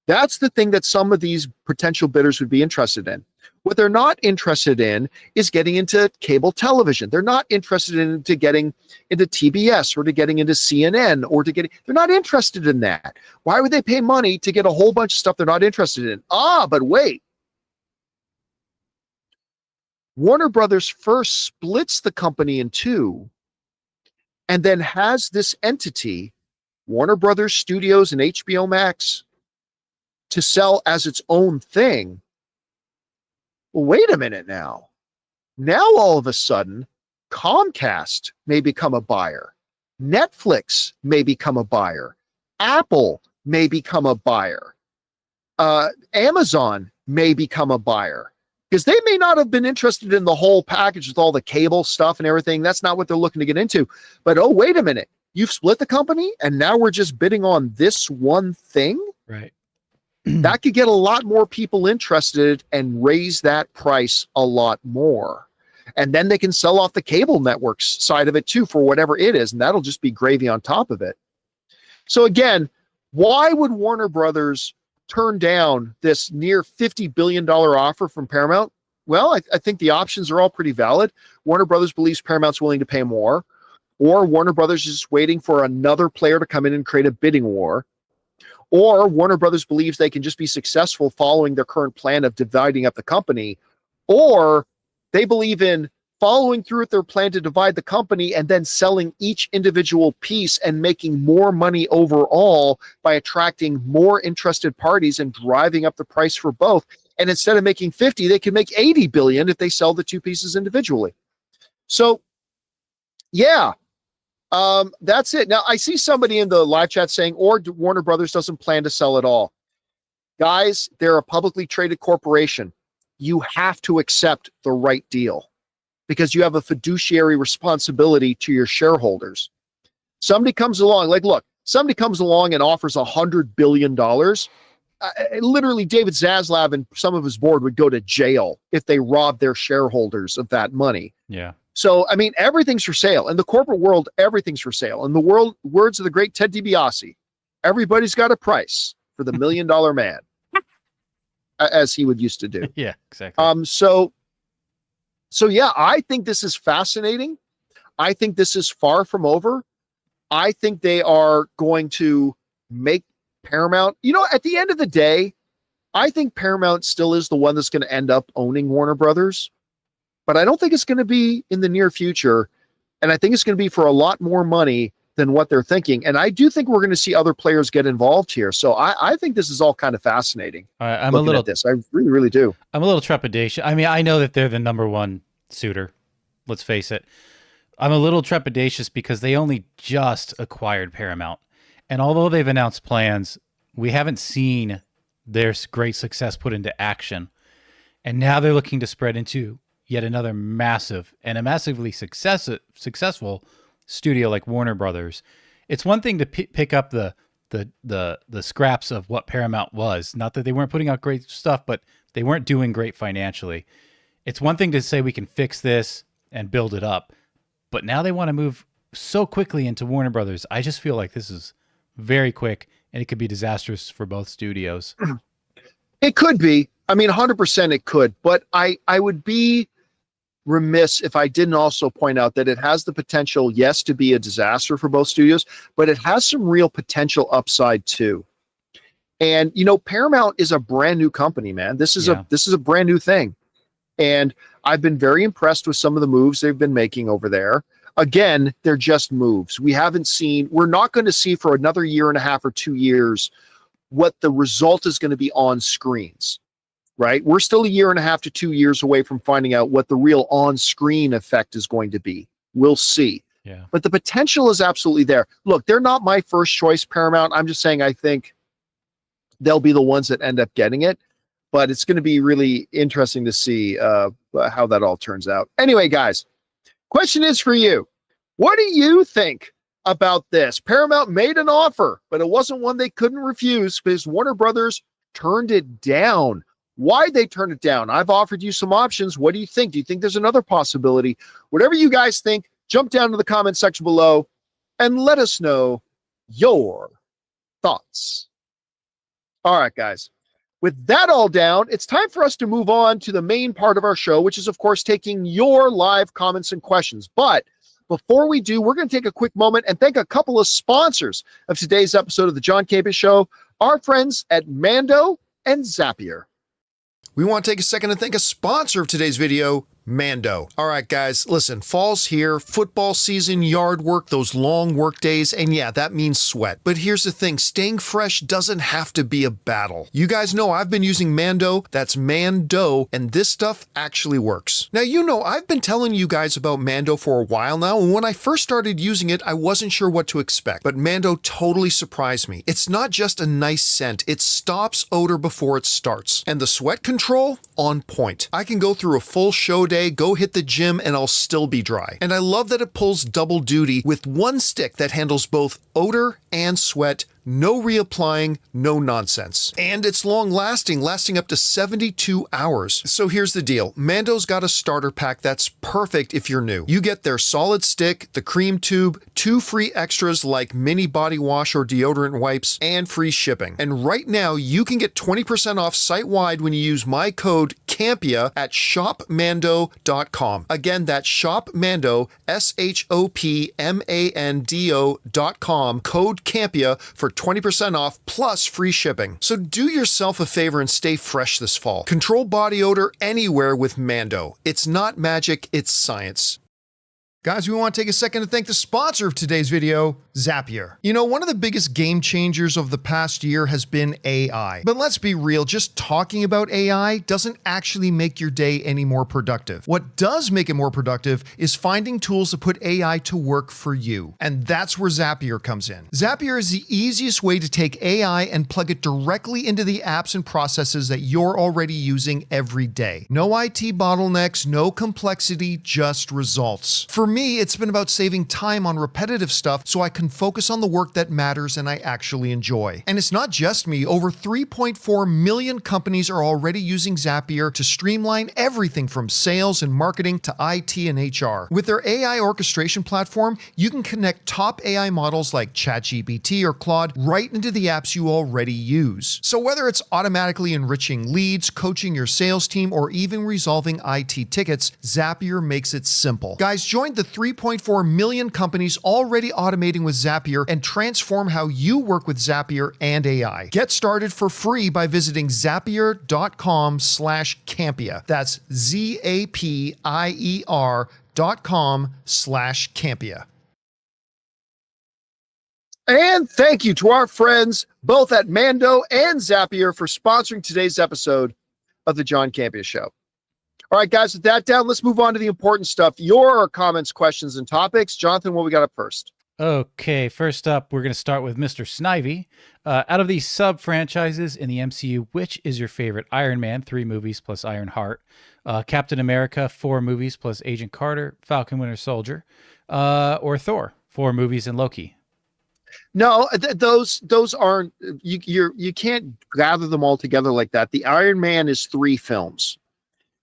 That's the thing that some of these potential bidders would be interested in. What they're not interested in is getting into cable television. They're not interested in getting into TBS or to getting into CNN or they're not interested in that. Why would they pay money to get a whole bunch of stuff they're not interested in? But wait. Warner Brothers first splits the company in two and then has this entity, Warner Brothers Studios and HBO Max, to sell as its own thing. Well, wait a minute now. Now all of a sudden, Comcast may become a buyer. Netflix may become a buyer. Apple may become a buyer. Amazon may become a buyer. Because they may not have been interested in the whole package with all the cable stuff and everything. That's not what they're looking to get into. But, oh, wait a minute. You've split the company and now we're just bidding on this one thing? Right. That could get a lot more people interested and raise that price a lot more. And then they can sell off the cable networks side of it too for whatever it is. And that'll just be gravy on top of it. So again, why would Warner Brothers turn down this near $50 billion offer from Paramount? Well, I think the options are all pretty valid. Warner Brothers believes Paramount's willing to pay more, or Warner Brothers is just waiting for another player to come in and create a bidding war, or Warner Brothers believes they can just be successful following their current plan of dividing up the company, or they believe in following through with their plan to divide the company and then selling each individual piece and making more money overall by attracting more interested parties and driving up the price for both. And instead of making 50, they can make 80 billion if they sell the two pieces individually. So, yeah, that's it. Now, I see somebody in the live chat saying, or Warner Brothers doesn't plan to sell at all. Guys, they're a publicly traded corporation. You have to accept the right deal, because you have a fiduciary responsibility to your shareholders. Somebody comes along, somebody comes along and offers $100 billion. Literally, David Zaslav and some of his board would go to jail if they robbed their shareholders of that money. Yeah. So, I mean, everything's for sale. In the corporate world, everything's for sale. In the words of the great Ted DiBiase, everybody's got a price for the $1 million man, as he would used to do. Yeah, exactly. So yeah, I think this is fascinating. I think this is far from over. I think they are going to make Paramount, at the end of the day, I think Paramount still is the one that's going to end up owning Warner Brothers, but I don't think it's going to be in the near future. And I think it's going to be for a lot more money than what they're thinking. And I do think we're going to see other players get involved here. So I think this is all kind of fascinating. I'm a little at this. I really, really do. I'm a little trepidation. I mean, I know that they're the number one suitor. Let's face it. I'm a little trepidatious because they only just acquired Paramount. And although they've announced plans, we haven't seen their great success put into action. And now they're looking to spread into yet another massive and a massively successful studio like Warner Brothers. It's one thing to pick up the scraps of what Paramount was. Not that they weren't putting out great stuff, but they weren't doing great financially. It's one thing to say we can fix this and build it up, but now they want to move so quickly into Warner Brothers. I just feel like this is very quick, and it could be disastrous for both studios. It could be. I mean, 100% it could, but I would be remiss if I didn't also point out that it has the potential, yes, to be a disaster for both studios, but it has some real potential upside too. And Paramount is a brand new company, man. This is a brand new thing. And I've been very impressed with some of the moves they've been making over there. Again, they're just moves. We're not going to see for another year and a half or 2 years what the result is going to be on screens. Right? We're still a year and a half to 2 years away from finding out what the real on-screen effect is going to be. We'll see. Yeah. But the potential is absolutely there. Look, they're not my first choice, Paramount. I'm just saying I think they'll be the ones that end up getting it. But it's going to be really interesting to see how that all turns out. Anyway, guys, question is for you. What do you think about this? Paramount made an offer, but it wasn't one they couldn't refuse because Warner Brothers turned it down. Why'd they turn it down? I've offered you some options. What do you think? Do you think there's another possibility? Whatever you guys think, jump down to the comment section below and let us know your thoughts. All right, guys. With that all down, it's time for us to move on to the main part of our show, which is, of course, taking your live comments and questions. But before we do, we're going to take a quick moment and thank a couple of sponsors of today's episode of the John Campea Show, our friends at Mando and Zapier. We want to take a second to thank a sponsor of today's video, Mando. All right, guys, listen, fall's here, football season, yard work, those long work days, and yeah, that means sweat. But here's the thing, staying fresh doesn't have to be a battle. You guys know I've been using Mando, that's Mando, and this stuff actually works. Now, I've been telling you guys about Mando for a while now, and when I first started using it, I wasn't sure what to expect, but Mando totally surprised me. It's not just a nice scent, it stops odor before it starts. And the sweat control, on point. I can go through a full show day, go hit the gym, and I'll still be dry. And I love that it pulls double duty with one stick that handles both odor and sweat. No reapplying, no nonsense. And it's long-lasting, lasting up to 72 hours. So here's the deal. Mando's got a starter pack that's perfect if you're new. You get their solid stick, the cream tube, 2 free extras like mini body wash or deodorant wipes, and free shipping. And right now, you can get 20% off site-wide when you use my code CAMPEA at shopmando.com. Again, that's shopmando, shopmando.com, code CAMPEA for 20% off plus free shipping. So do yourself a favor and stay fresh this fall. Control body odor anywhere with Mando. It's not magic, it's science. Guys, we want to take a second to thank the sponsor of today's video, Zapier. One of the biggest game changers of the past year has been AI. But let's be real, just talking about AI doesn't actually make your day any more productive. What does make it more productive is finding tools to put AI to work for you. And that's where Zapier comes in. Zapier is the easiest way to take AI and plug it directly into the apps and processes that you're already using every day. No IT bottlenecks, no complexity, just results. For me, it's been about saving time on repetitive stuff so I can focus on the work that matters and I actually enjoy. And it's not just me. Over 3.4 million companies are already using Zapier to streamline everything from sales and marketing to IT and HR. With their AI orchestration platform, you can connect top AI models like ChatGPT or Claude right into the apps you already use. So whether it's automatically enriching leads, coaching your sales team, or even resolving IT tickets, Zapier makes it simple. Guys, join the 3.4 million companies already automating with with Zapier and transform how you work with Zapier and AI. Get started for free by visiting zapier.com/Campea. That's ZAPIER.com/Campea. And thank you to our friends both at Mando and Zapier for sponsoring today's episode of the John Campea Show. All right, guys, with that down, let's move on to the important stuff. Your comments, questions, and topics. Jonathan, what we got up first? Okay, first up, we're going to start with Mr. Snivy. Out of these sub-franchises in the MCU, which is your favorite? Iron Man, 3 movies plus Iron Heart. Captain America, 4 movies plus Agent Carter, Falcon Winter Soldier. Or Thor, 4 movies and Loki. No, those aren't, you can't gather them all together like that. The Iron Man is 3 films.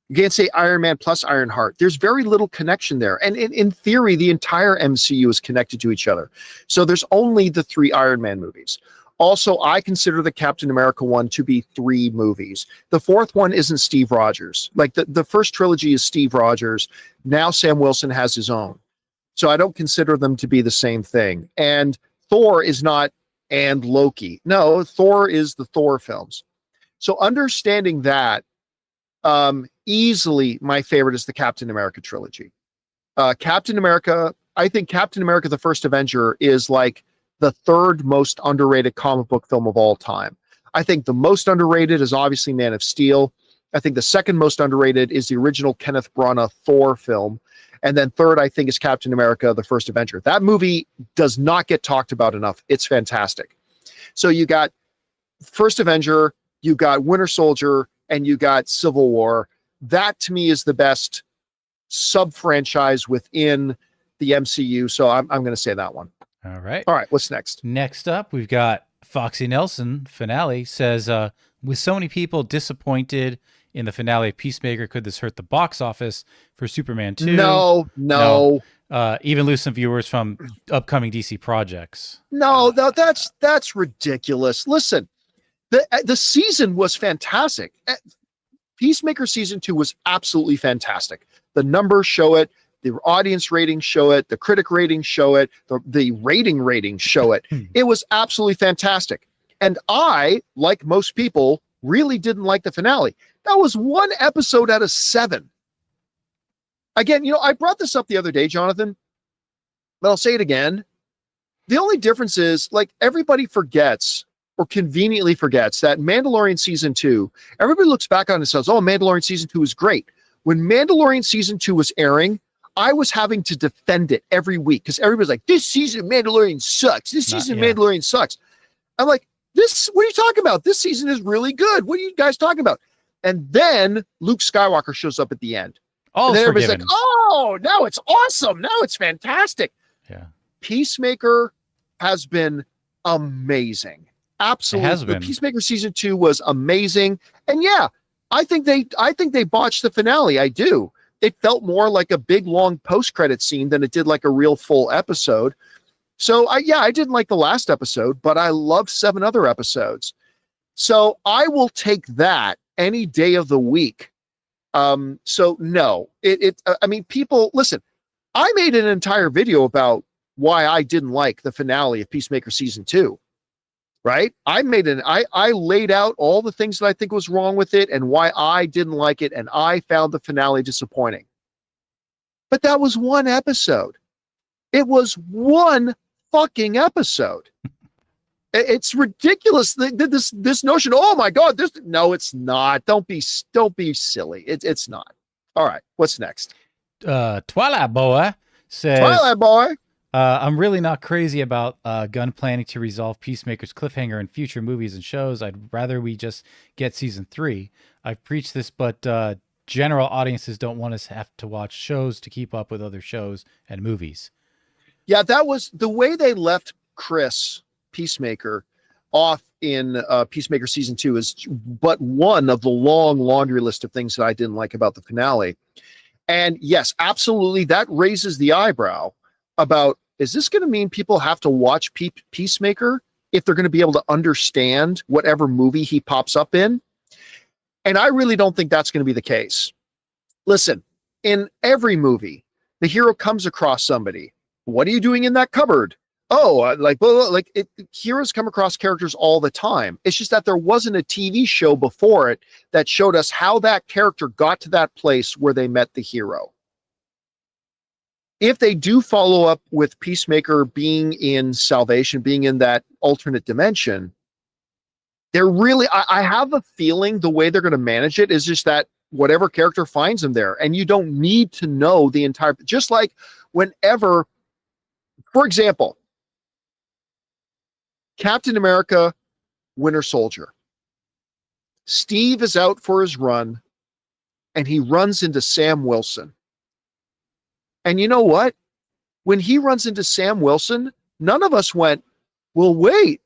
You can't say Iron Man plus Iron Heart. There's very little connection there. And in theory, the entire MCU is connected to each other. So there's only the 3 Iron Man movies. Also, I consider the Captain America one to be 3 movies. The 4th one isn't Steve Rogers. Like the first trilogy is Steve Rogers. Now Sam Wilson has his own. So I don't consider them to be the same thing. And Thor is not and Loki. No, Thor is the Thor films. So understanding that, easily my favorite is the Captain America trilogy. Captain America, I think Captain America, the First Avenger is like the 3rd most underrated comic book film of all time. I think the most underrated is obviously Man of Steel. I think the 2nd most underrated is the original Kenneth Branagh Thor film. And then 3rd, I think, is Captain America, the First Avenger. That movie does not get talked about enough. It's fantastic. So you got First Avenger, you got Winter Soldier, and you got Civil War. That, to me, is the best sub-franchise within the MCU. So I'm going to say that one. All right. All right, what's next? Next up, we've got Foxy Nelson, finale, says, with so many people disappointed in the finale of Peacemaker, could this hurt the box office for Superman 2? No. Even lose some viewers from upcoming DC projects. No, that's ridiculous. Listen, the season was fantastic. Peacemaker season 2 was absolutely fantastic. The numbers show it. The audience ratings show it. The critic ratings show it. The rating ratings show it. It was absolutely fantastic. And I, like most people, really didn't like the finale. That was 1 episode out of 7. Again, I brought this up the other day, Jonathan, but I'll say it again. The only difference is, like, everybody forgets or conveniently forgets that Mandalorian season 2, everybody looks back on it and says, oh, Mandalorian season 2 is great. When Mandalorian season 2 was airing, I was having to defend it every week because everybody's like, this season of Mandalorian sucks. This season of Mandalorian sucks. I'm like, what are you talking about? This season is really good. What are you guys talking about? And then Luke Skywalker shows up at the end. And then everybody's like, oh, now it's awesome. Now it's fantastic. Yeah. Peacemaker has been amazing. Absolutely. It has been. Peacemaker season 2 was amazing. And yeah, I think they botched the finale. I do. It felt more like a big long post-credit scene than it did like a real full episode. So I didn't like the last episode, but I loved 7 other episodes. So I will take that any day of the week. So no, I mean, people listen, I made an entire video about why I didn't like the finale of Peacemaker season 2, right? I laid out all the things that I think was wrong with it and why I didn't like it. And I found the finale disappointing, but that was 1 episode. It was 1 fucking episode. It's ridiculous. This notion. Oh my God! No, it's not. Don't be silly. It's not. All right. What's next? Twilight Boy says. Twilight Boy. I'm really not crazy about Gunn planning to resolve Peacemaker's cliffhanger in future movies and shows. I'd rather we just get season 3. I've preached this, but general audiences don't want us to have to watch shows to keep up with other shows and movies. Yeah, that was the way they left Chris Peacemaker off in Peacemaker season 2 is but one of the long laundry list of things that I didn't like about the finale. And yes, absolutely, that raises the eyebrow about, is this going to mean people have to watch Peacemaker if they're going to be able to understand whatever movie he pops up in? And I really don't think that's going to be the case. Listen, in every movie, the hero comes across somebody. What are you doing in that cupboard? Heroes come across characters all the time. It's just that there wasn't a TV show before it that showed us how that character got to that place where they met the hero. If they do follow up with Peacemaker being in Salvation, being in that alternate dimension, they're really, I have a feeling the way they're going to manage it is just that whatever character finds him there, and you don't need to know the entire, just like whenever, for example, Captain America, Winter Soldier. Steve is out for his run, and he runs into Sam Wilson. And you know what? When he runs into Sam Wilson, none of us went, well, wait,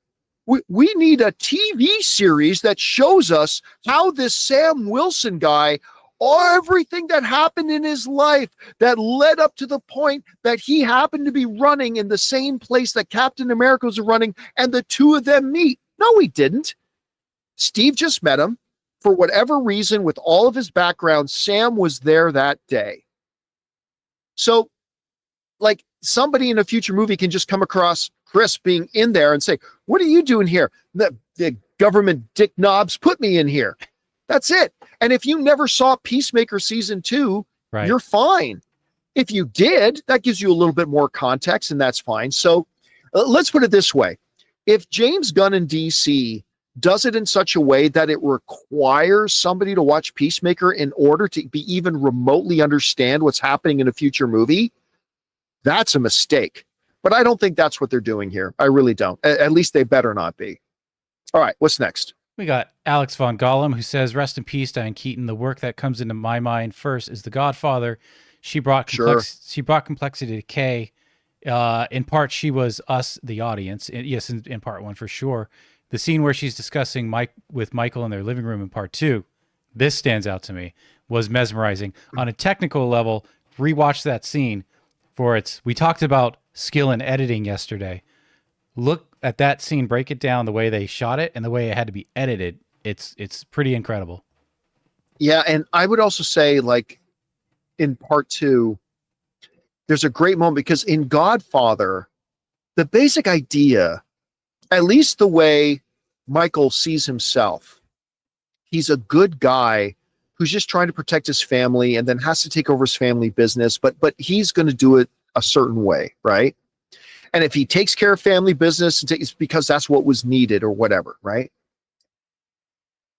we need a TV series that shows us how this Sam Wilson guy, everything that happened in his life that led up to the point that he happened to be running in the same place that Captain America was running, and the two of them meet. No, he didn't. Steve just met him. For whatever reason, with all of his background, Sam was there that day. So, like, somebody in a future movie can just come across Chris being in there and say, what are you doing here? The government dick knobs put me in here. That's it. And if you never saw Peacemaker season 2, right, you're fine. If you did, that gives you a little bit more context, and that's fine. So let's put it this way. If James Gunn in DC does it in such a way that it requires somebody to watch Peacemaker in order to be even remotely understand what's happening in a future movie, that's a mistake. But I don't think that's what they're doing here. I really don't. At least they better not be. All right, what's next? We got Alex Von Gollum, who says, rest in peace, Diane Keaton. The work that comes into my mind first is The Godfather. She brought complexity to Kay. In part, she was us, the audience. Yes, in part 1 for sure. The scene where she's discussing with Michael in their living room in part 2, this stands out to me, was mesmerizing. On a technical level, rewatch that scene for its, we talked about skill in editing yesterday. Look at that scene, break it down, the way they shot it and the way it had to be edited. It's pretty incredible. Yeah, and I would also say, like, in part 2, there's a great moment because in Godfather, the basic idea, at least the way Michael sees himself, he's a good guy who's just trying to protect his family and then has to take over his family business, but he's going to do it a certain way, right? And if he takes care of family business, it's because that's what was needed or whatever, right?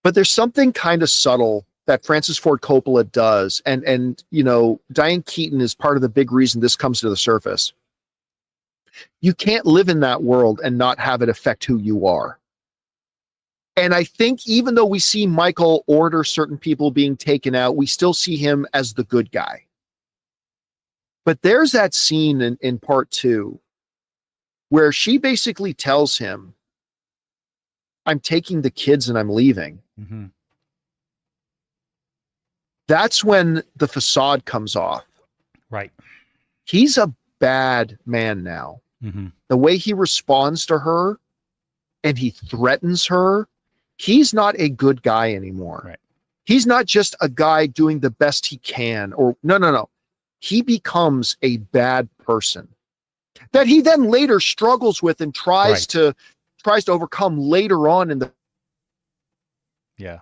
But there's something kind of subtle that Francis Ford Coppola does, and you know, Diane Keaton is part of the big reason this comes to the surface. You can't live in that world and not have it affect who you are. And I think even though we see Michael order certain people being taken out, we still see him as the good guy. But there's that scene in part 2 where she basically tells him, I'm taking the kids and I'm leaving. Mm-hmm. That's when the facade comes off. Right. He's a bad man now. Mm-hmm. The way he responds to her and he threatens her, he's not a good guy anymore. Right. He's not just a guy doing the best he can, or no. He becomes a bad person that he then later struggles with and tries to overcome later on in the. Yeah.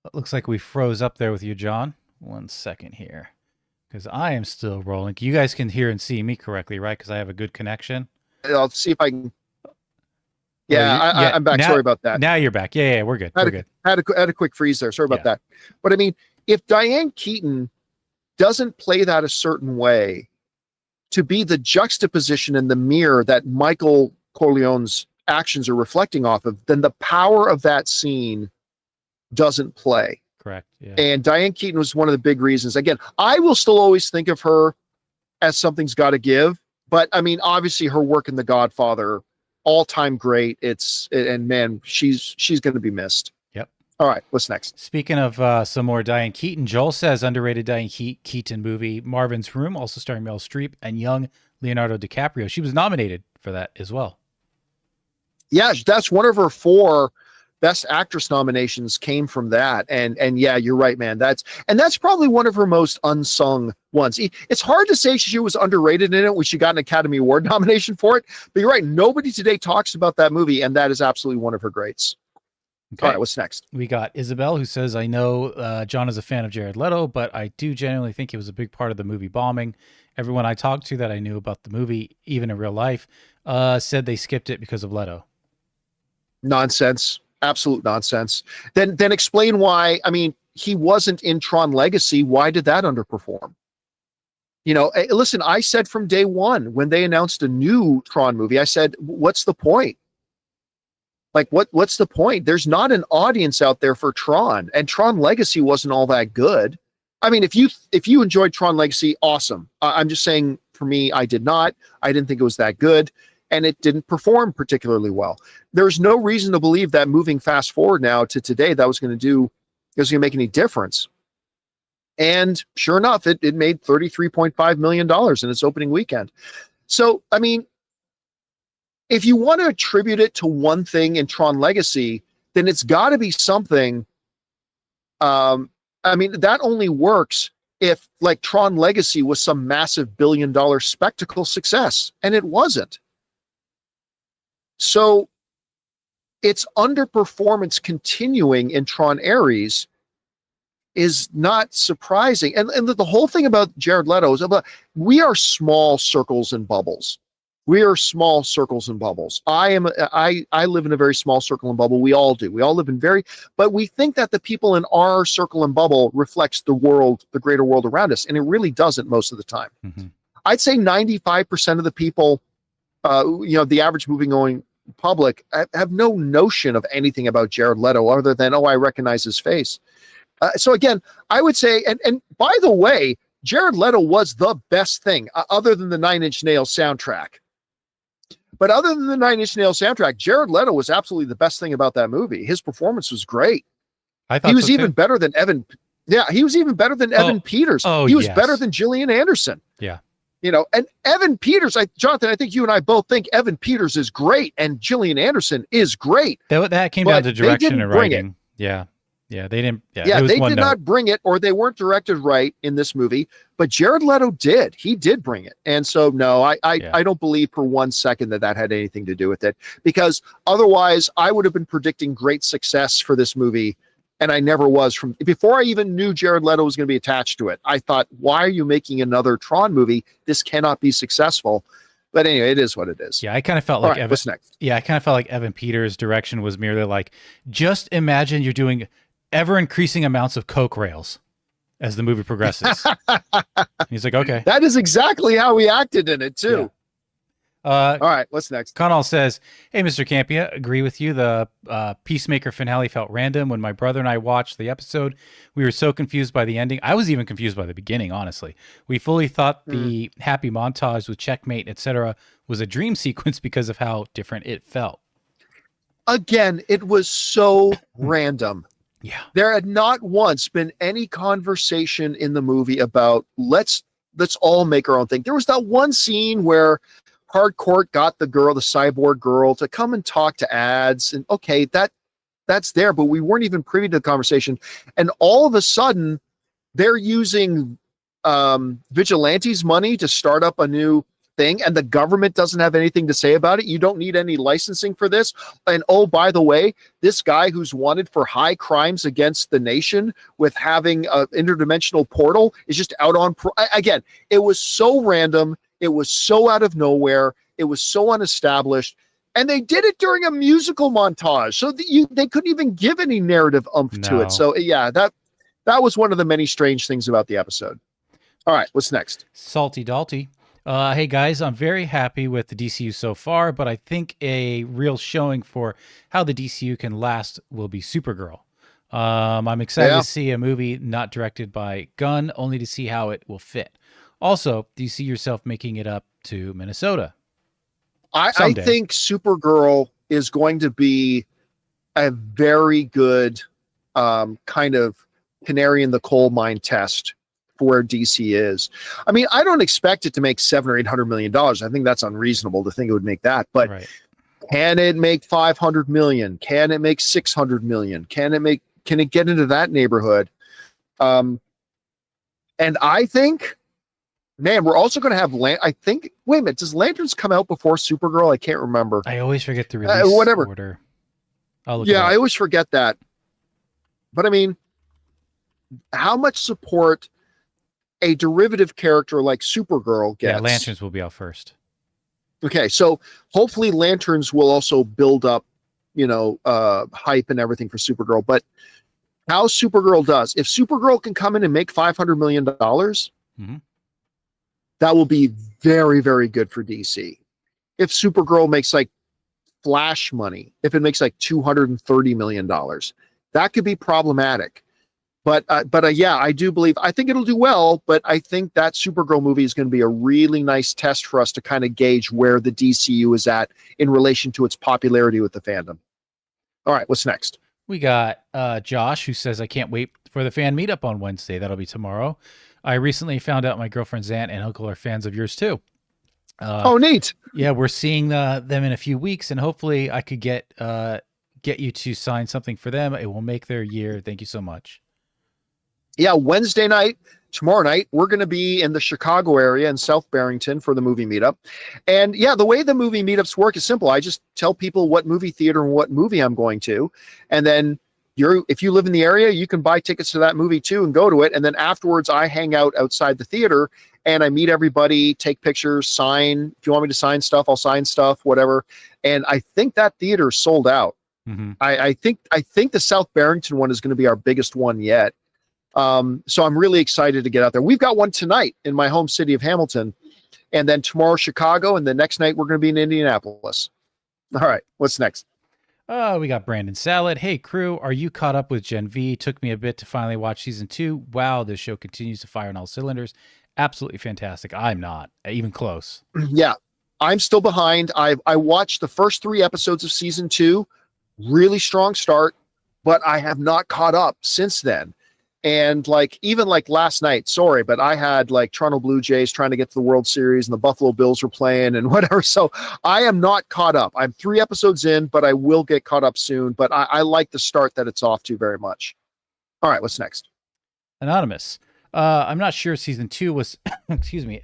It looks like we froze up there with you, John. 1 second here, because I am still rolling. You guys can hear and see me correctly, right? Because I have a good connection. I'll see if I can. Yeah, I'm back. Now, sorry about that. Now you're back. Yeah, we're good. We're good. Had a quick freeze there. Sorry about that. But I mean, if Diane Keaton doesn't play that a certain way to be the juxtaposition in the mirror that Michael Corleone's actions are reflecting off of, then the power of that scene doesn't play. Correct. Yeah. And Diane Keaton was one of the big reasons. Again, I will still always think of her as something's got to give. But I mean, obviously her work in The Godfather, all-time great. And man, she's going to be missed. Yep. All right, what's next? Speaking of some more Diane Keaton, Joel says underrated Diane Keaton movie, Marvin's Room, also starring Meryl Streep and young Leonardo DiCaprio. She was nominated for that as well. Yeah, that's one of her 4 Best Actress nominations came from that. And yeah, you're right, man. That's probably one of her most unsung ones. It's hard to say she was underrated in it when she got an Academy Award nomination for it, but you're right. Nobody today talks about that movie, and that is absolutely one of her greats. Okay. All right, what's next? We got Isabel, who says, I know John is a fan of Jared Leto, but I do genuinely think he was a big part of the movie bombing. Everyone I talked to that I knew about the movie, even in real life, said they skipped it because of Leto. Nonsense. Absolute nonsense. Then explain why. I mean, he wasn't in Tron Legacy. Why did that underperform? Listen, I said from day one when they announced a new Tron movie, I said, what's the point? Like, what's the point? There's not an audience out there for Tron, and Tron Legacy wasn't all that good. I mean, if you enjoyed Tron Legacy, awesome. I'm just saying, for me, I did not. I didn't think it was that good, and it didn't perform particularly well. There's no reason to believe that moving fast forward now to today, that was going to make any difference. And sure enough, it made $33.5 million in its opening weekend. So, I mean, if you want to attribute it to one thing in Tron Legacy, then it's got to be something. I mean, that only works if, like, Tron Legacy was some massive billion-dollar spectacle success, and it wasn't. So its underperformance continuing in Tron Ares is not surprising. And the whole thing about Jared Leto is we are small circles and bubbles. We are small circles and bubbles. I live in a very small circle and bubble. We all do. We all live in but we think that the people in our circle and bubble reflects the world, the greater world around us. And it really doesn't most of the time. Mm-hmm. I'd say 95% of the people, the average movie-going public have no notion of anything about Jared Leto other than, I recognize his face. So again, I would say, and by the way, Jared Leto was the best thing other than the Nine Inch Nails soundtrack. But other than the Nine Inch Nails soundtrack, Jared Leto was absolutely the best thing about that movie. His performance was great. I thought he was even better than Evan. Yeah, he was even better than Evan Peters. He was better than Gillian Anderson. Yeah. And Evan Peters, Jonathan, I think you and I both think Evan Peters is great and Gillian Anderson is great. That came down to direction and writing. Yeah. Yeah, they didn't. Yeah, they did not bring it, or they weren't directed right in this movie. But Jared Leto did. He did bring it, and so no, I don't believe for 1 second that had anything to do with it. Because otherwise, I would have been predicting great success for this movie, and I never was. From before I even knew Jared Leto was going to be attached to it, I thought, why are you making another Tron movie? This cannot be successful. But anyway, it is what it is. Yeah, I kind of felt like what's next? Yeah, I kind of felt like Evan Peters' direction was merely like, just imagine you're doing ever increasing amounts of Coke rails as the movie progresses. He's like, okay. That is exactly how we acted in it too. Yeah. All right, what's next? Connell says, hey, Mr. Campea, agree with you. The Peacemaker finale felt random. When my brother and I watched the episode, we were so confused by the ending. I was even confused by the beginning, honestly. We fully thought the happy montage with Checkmate, etc., was a dream sequence because of how different it felt. Again, it was so random. Yeah. There had not once been any conversation in the movie about let's all make our own thing. There was that one scene where Hardcourt got the cyborg girl, to come and talk to ads, and okay, that's there, but we weren't even privy to the conversation. And all of a sudden, they're using vigilantes' money to start up a new thing, and the government doesn't have anything to say about it. You don't need any licensing for this. And oh, by the way, this guy who's wanted for high crimes against the nation with having an interdimensional portal is just out on again. It was so random. It was so out of nowhere. It was so unestablished. And they did it during a musical montage. So they couldn't even give any narrative oomph to it. So yeah, that was one of the many strange things about the episode. All right, what's next? Salty Dalty. Hey guys, I'm very happy with the DCU so far, but I think a real showing for how the DCU can last will be Supergirl. I'm excited to see a movie not directed by Gunn, only to see how it will fit. Also, do you see yourself making it up to Minnesota? I think Supergirl is going to be a very good kind of canary in the coal mine test for where DC is. I mean, I don't expect it to make $700 or $800 million. I think that's unreasonable to think it would make that. But Can it make 500 million? Can it make 600 million? Can it get into that neighborhood? And I think, man, we're also going to have I think, wait a minute, does Lanterns come out before Supergirl? I can't remember. I always forget the release whatever. order. I'll look I always forget that. But I mean, how much support a derivative character like Supergirl gets? Yeah, Lanterns will be out first. Okay, so hopefully Lanterns will also build up, hype and everything for Supergirl. But how Supergirl does, if Supergirl can come in and make $500 million, that will be very, very good for DC. If Supergirl makes like Flash money, if it makes like $230 million, that could be problematic. But yeah, I do believe, I think it'll do well, but I think that Supergirl movie is going to be a really nice test for us to kind of gauge where the DCU is at in relation to its popularity with the fandom. All right, what's next? We got Josh, who says, I can't wait for the fan meetup on Wednesday. That'll be tomorrow. I recently found out my girlfriend's aunt and uncle are fans of yours too. Oh, neat. Yeah, we're seeing them in a few weeks, and hopefully I could get you to sign something for them. It will make their year. Thank you so much. Yeah, Wednesday night, tomorrow night, we're going to be in the Chicago area in South Barrington for the movie meetup. And yeah, the way the movie meetups work is simple. I just tell people what movie theater and what movie I'm going to. And then if you live in the area, you can buy tickets to that movie too and go to it. And then afterwards, I hang out outside the theater and I meet everybody, take pictures, sign. If you want me to sign stuff, I'll sign stuff, whatever. And I think that theater is sold out. Mm-hmm. I think the South Barrington one is going to be our biggest one yet. So I'm really excited to get out there. We've got one tonight in my home city of Hamilton, and then tomorrow Chicago, and the next night we're going to be in Indianapolis. All right, what's next? We got Brandon Salad. Hey crew, are you caught up with Gen V? Took me a bit to finally watch season 2. Wow, this show continues to fire on all cylinders. Absolutely fantastic. I'm not even close. Yeah, I'm still behind. I watched the first 3 episodes of season 2. Really strong start, but I have not caught up since then. And even last night, sorry, but I had Toronto Blue Jays trying to get to the World Series and the Buffalo Bills were playing and whatever. So I am not caught up. I'm 3 episodes in, but I will get caught up soon. But I like the start that it's off to very much. All right, what's next? Anonymous. I'm not sure season 2 was,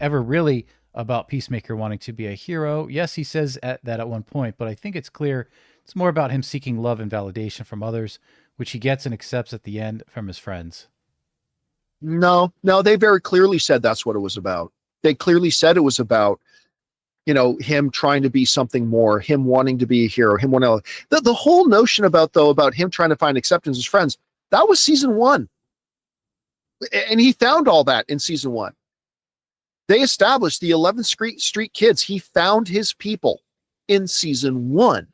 ever really about Peacemaker wanting to be a hero. Yes, he says that at one point, but I think it's clear it's more about him seeking love and validation from others, which he gets and accepts at the end from his friends. No, they very clearly said that's what it was about. They clearly said it was about, him trying to be something more, him wanting to be a hero, him wanting the whole notion about him trying to find acceptance as friends. That was season 1. And he found all that in season 1. They established the 11th Street Kids. He found his people in season 1.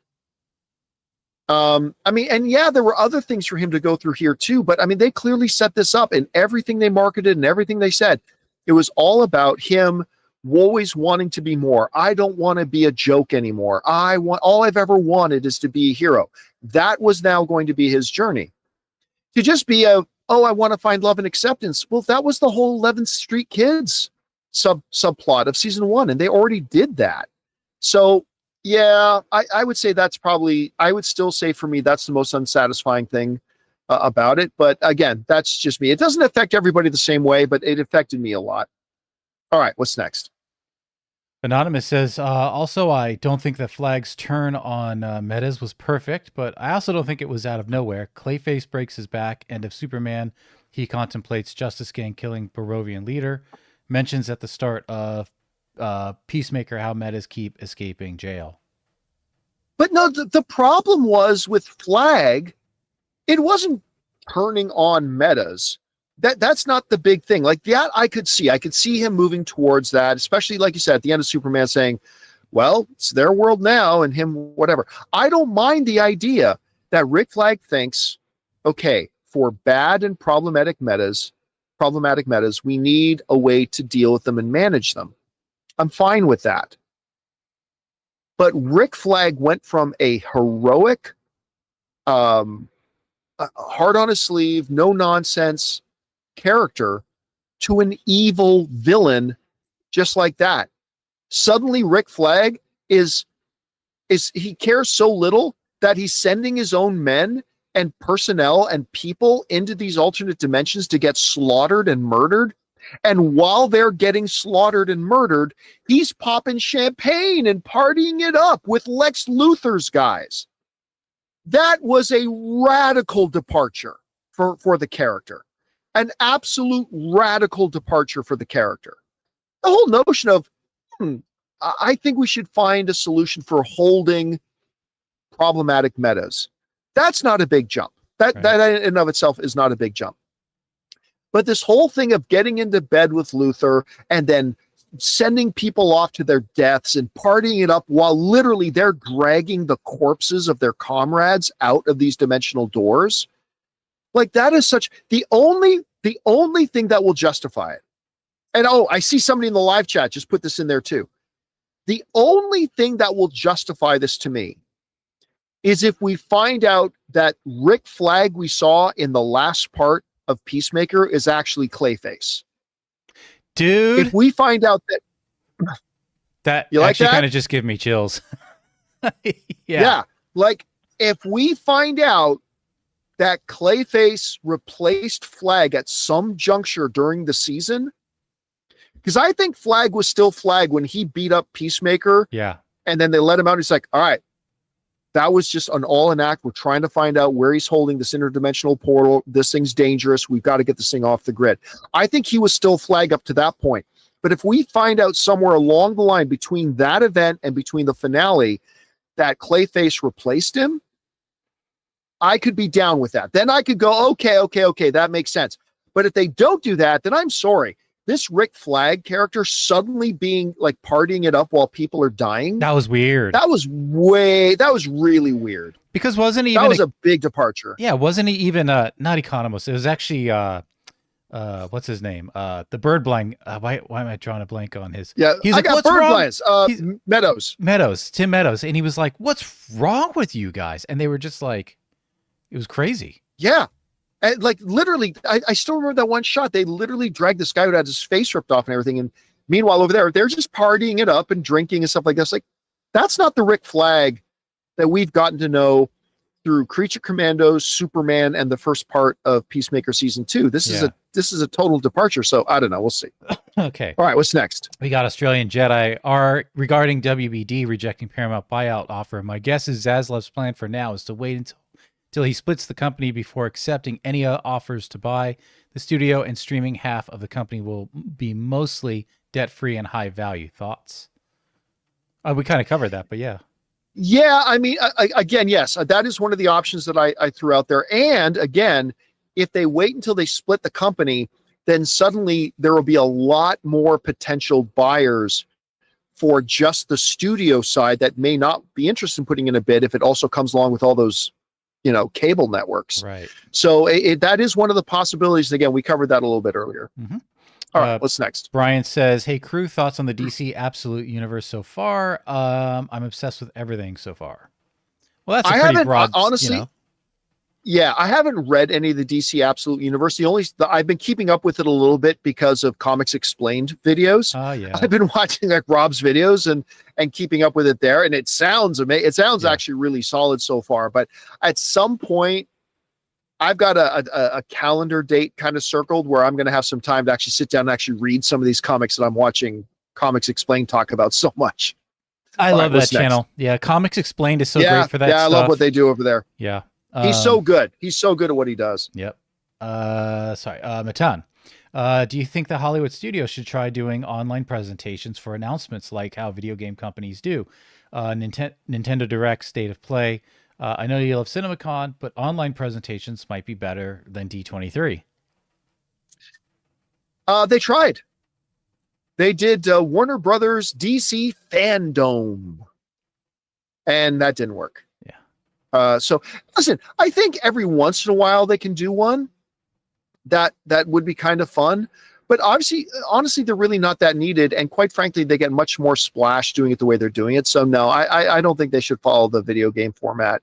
There were other things for him to go through here too, but they clearly set this up in everything they marketed and everything they said. It was all about him always wanting to be more. I don't want to be a joke anymore. All I've ever wanted is to be a hero. That was now going to be his journey. To just be I want to find love and acceptance. Well, that was the whole 11th Street Kids subplot of season 1, and they already did that. So yeah, I would say I would still say for me, that's the most unsatisfying thing about it. But again, that's just me. It doesn't affect everybody the same way, but it affected me a lot. All right, what's next? Anonymous says, also, I don't think that Flag's turn on Metas was perfect, but I also don't think it was out of nowhere. Clayface breaks his back, and if Superman, he contemplates Justice Gang killing Barovian leader, mentions at the start of Peacemaker how Metas keep escaping jail. But no, the problem was with Flag, it wasn't turning on Metas. That's not the big thing. That I could see him moving towards that, especially like you said at the end of Superman saying, well, it's their world now and him whatever. I don't mind the idea that Rick Flag thinks, okay, for bad and problematic metas, we need a way to deal with them and manage them. I'm fine with that. But Rick Flag went from a heroic, heart on his sleeve, no nonsense character to an evil villain just like that. Suddenly Rick Flag is is he cares so little that he's sending his own men and personnel and people into these alternate dimensions to get slaughtered and murdered. And while they're getting slaughtered and murdered, he's popping champagne and partying it up with Lex Luthor's guys. That was a radical departure for the character. An absolute radical departure for the character. The whole notion of, I think we should find a solution for holding problematic metas. That's not a big jump. That in and of itself is not a big jump. But this whole thing of getting into bed with Luthor and then sending people off to their deaths and partying it up while literally they're dragging the corpses of their comrades out of these dimensional doors. Like, that is such the only thing that will justify it. And I see somebody in the live chat just put this in there too. The only thing that will justify this to me is if we find out that Rick Flag we saw in the last part of Peacemaker is actually Clayface. Dude, if we find out that you like actually that? kind of just give me chills. Yeah. Like, if we find out that Clayface replaced Flag at some juncture during the season, because I think Flag was still Flag when he beat up Peacemaker. Yeah. And then they let him out. He's like, all right, that was just an all-in act. We're trying to find out where he's holding this interdimensional portal. This thing's dangerous. We've got to get this thing off the grid. I think he was still Flag up to that point. But if we find out somewhere along the line between that event and between the finale that Clayface replaced him, I could be down with that. Then I could go, okay, that makes sense. But if they don't do that, then I'm sorry. This Rick Flag character suddenly being like partying it up while people are dying. That was weird. That was really weird. Because wasn't he even that was a big departure. Yeah, wasn't he even not Economist? It was actually what's his name? The bird blank. Why am I drawing a blank on his? Yeah, he's I like, got what's bird wrong? blinds. Tim Meadows. And he was like, what's wrong with you guys? And they were just like, it was crazy. Yeah. And like literally, I still remember that one shot. They literally dragged this guy who had his face ripped off and everything. And meanwhile, over there, they're just partying it up and drinking and stuff like this. Like, that's not the Rick Flag that we've gotten to know through Creature Commandos, Superman, and the first part of Peacemaker season 2. This is a total departure. So I don't know. We'll see. Okay. All right. What's next? We got Australian Jedi regarding WBD rejecting Paramount buyout offer. My guess is Zaslav's plan for now is to wait until he splits the company before accepting any offers to buy the studio, and streaming half of the company will be mostly debt-free and high value. Thoughts? We kind of covered that, but yeah. Yeah, I mean, again, yes, that is one of the options that I threw out there. And again, if they wait until they split the company, then suddenly there will be a lot more potential buyers for just the studio side that may not be interested in putting in a bid if it also comes along with all those, cable networks. Right. So that is one of the possibilities. Again, we covered that a little bit earlier. Mm-hmm. All right, what's next? Brian says, hey, crew, thoughts on the DC Absolute Universe so far? I'm obsessed with everything so far. Well, that's a pretty broad, honestly, yeah, I haven't read any of the DC Absolute Universe. I've been keeping up with it a little bit because of Comics Explained videos. Oh, yeah. I've been watching like Rob's videos and keeping up with it there. And it sounds amazing. It sounds actually really solid so far. But at some point, I've got a calendar date kind of circled where I'm going to have some time to actually sit down and actually read some of these comics that I'm watching Comics Explained talk about so much. I love that channel. Next? Yeah, Comics Explained is so great for that stuff. Yeah, I love what they do over there. Yeah. He's so good. He's so good at what he does. Yep. Matan. Do you think the Hollywood studios should try doing online presentations for announcements like how video game companies do? Nintendo Direct, State of Play. I know you love CinemaCon, but online presentations might be better than D23. They tried. They did Warner Brothers DC Fandom, and that didn't work. Yeah. So listen, I think every once in a while they can do one that would be kind of fun, but honestly, they're really not that needed. And quite frankly, they get much more splash doing it the way they're doing it. So no, I don't think they should follow the video game format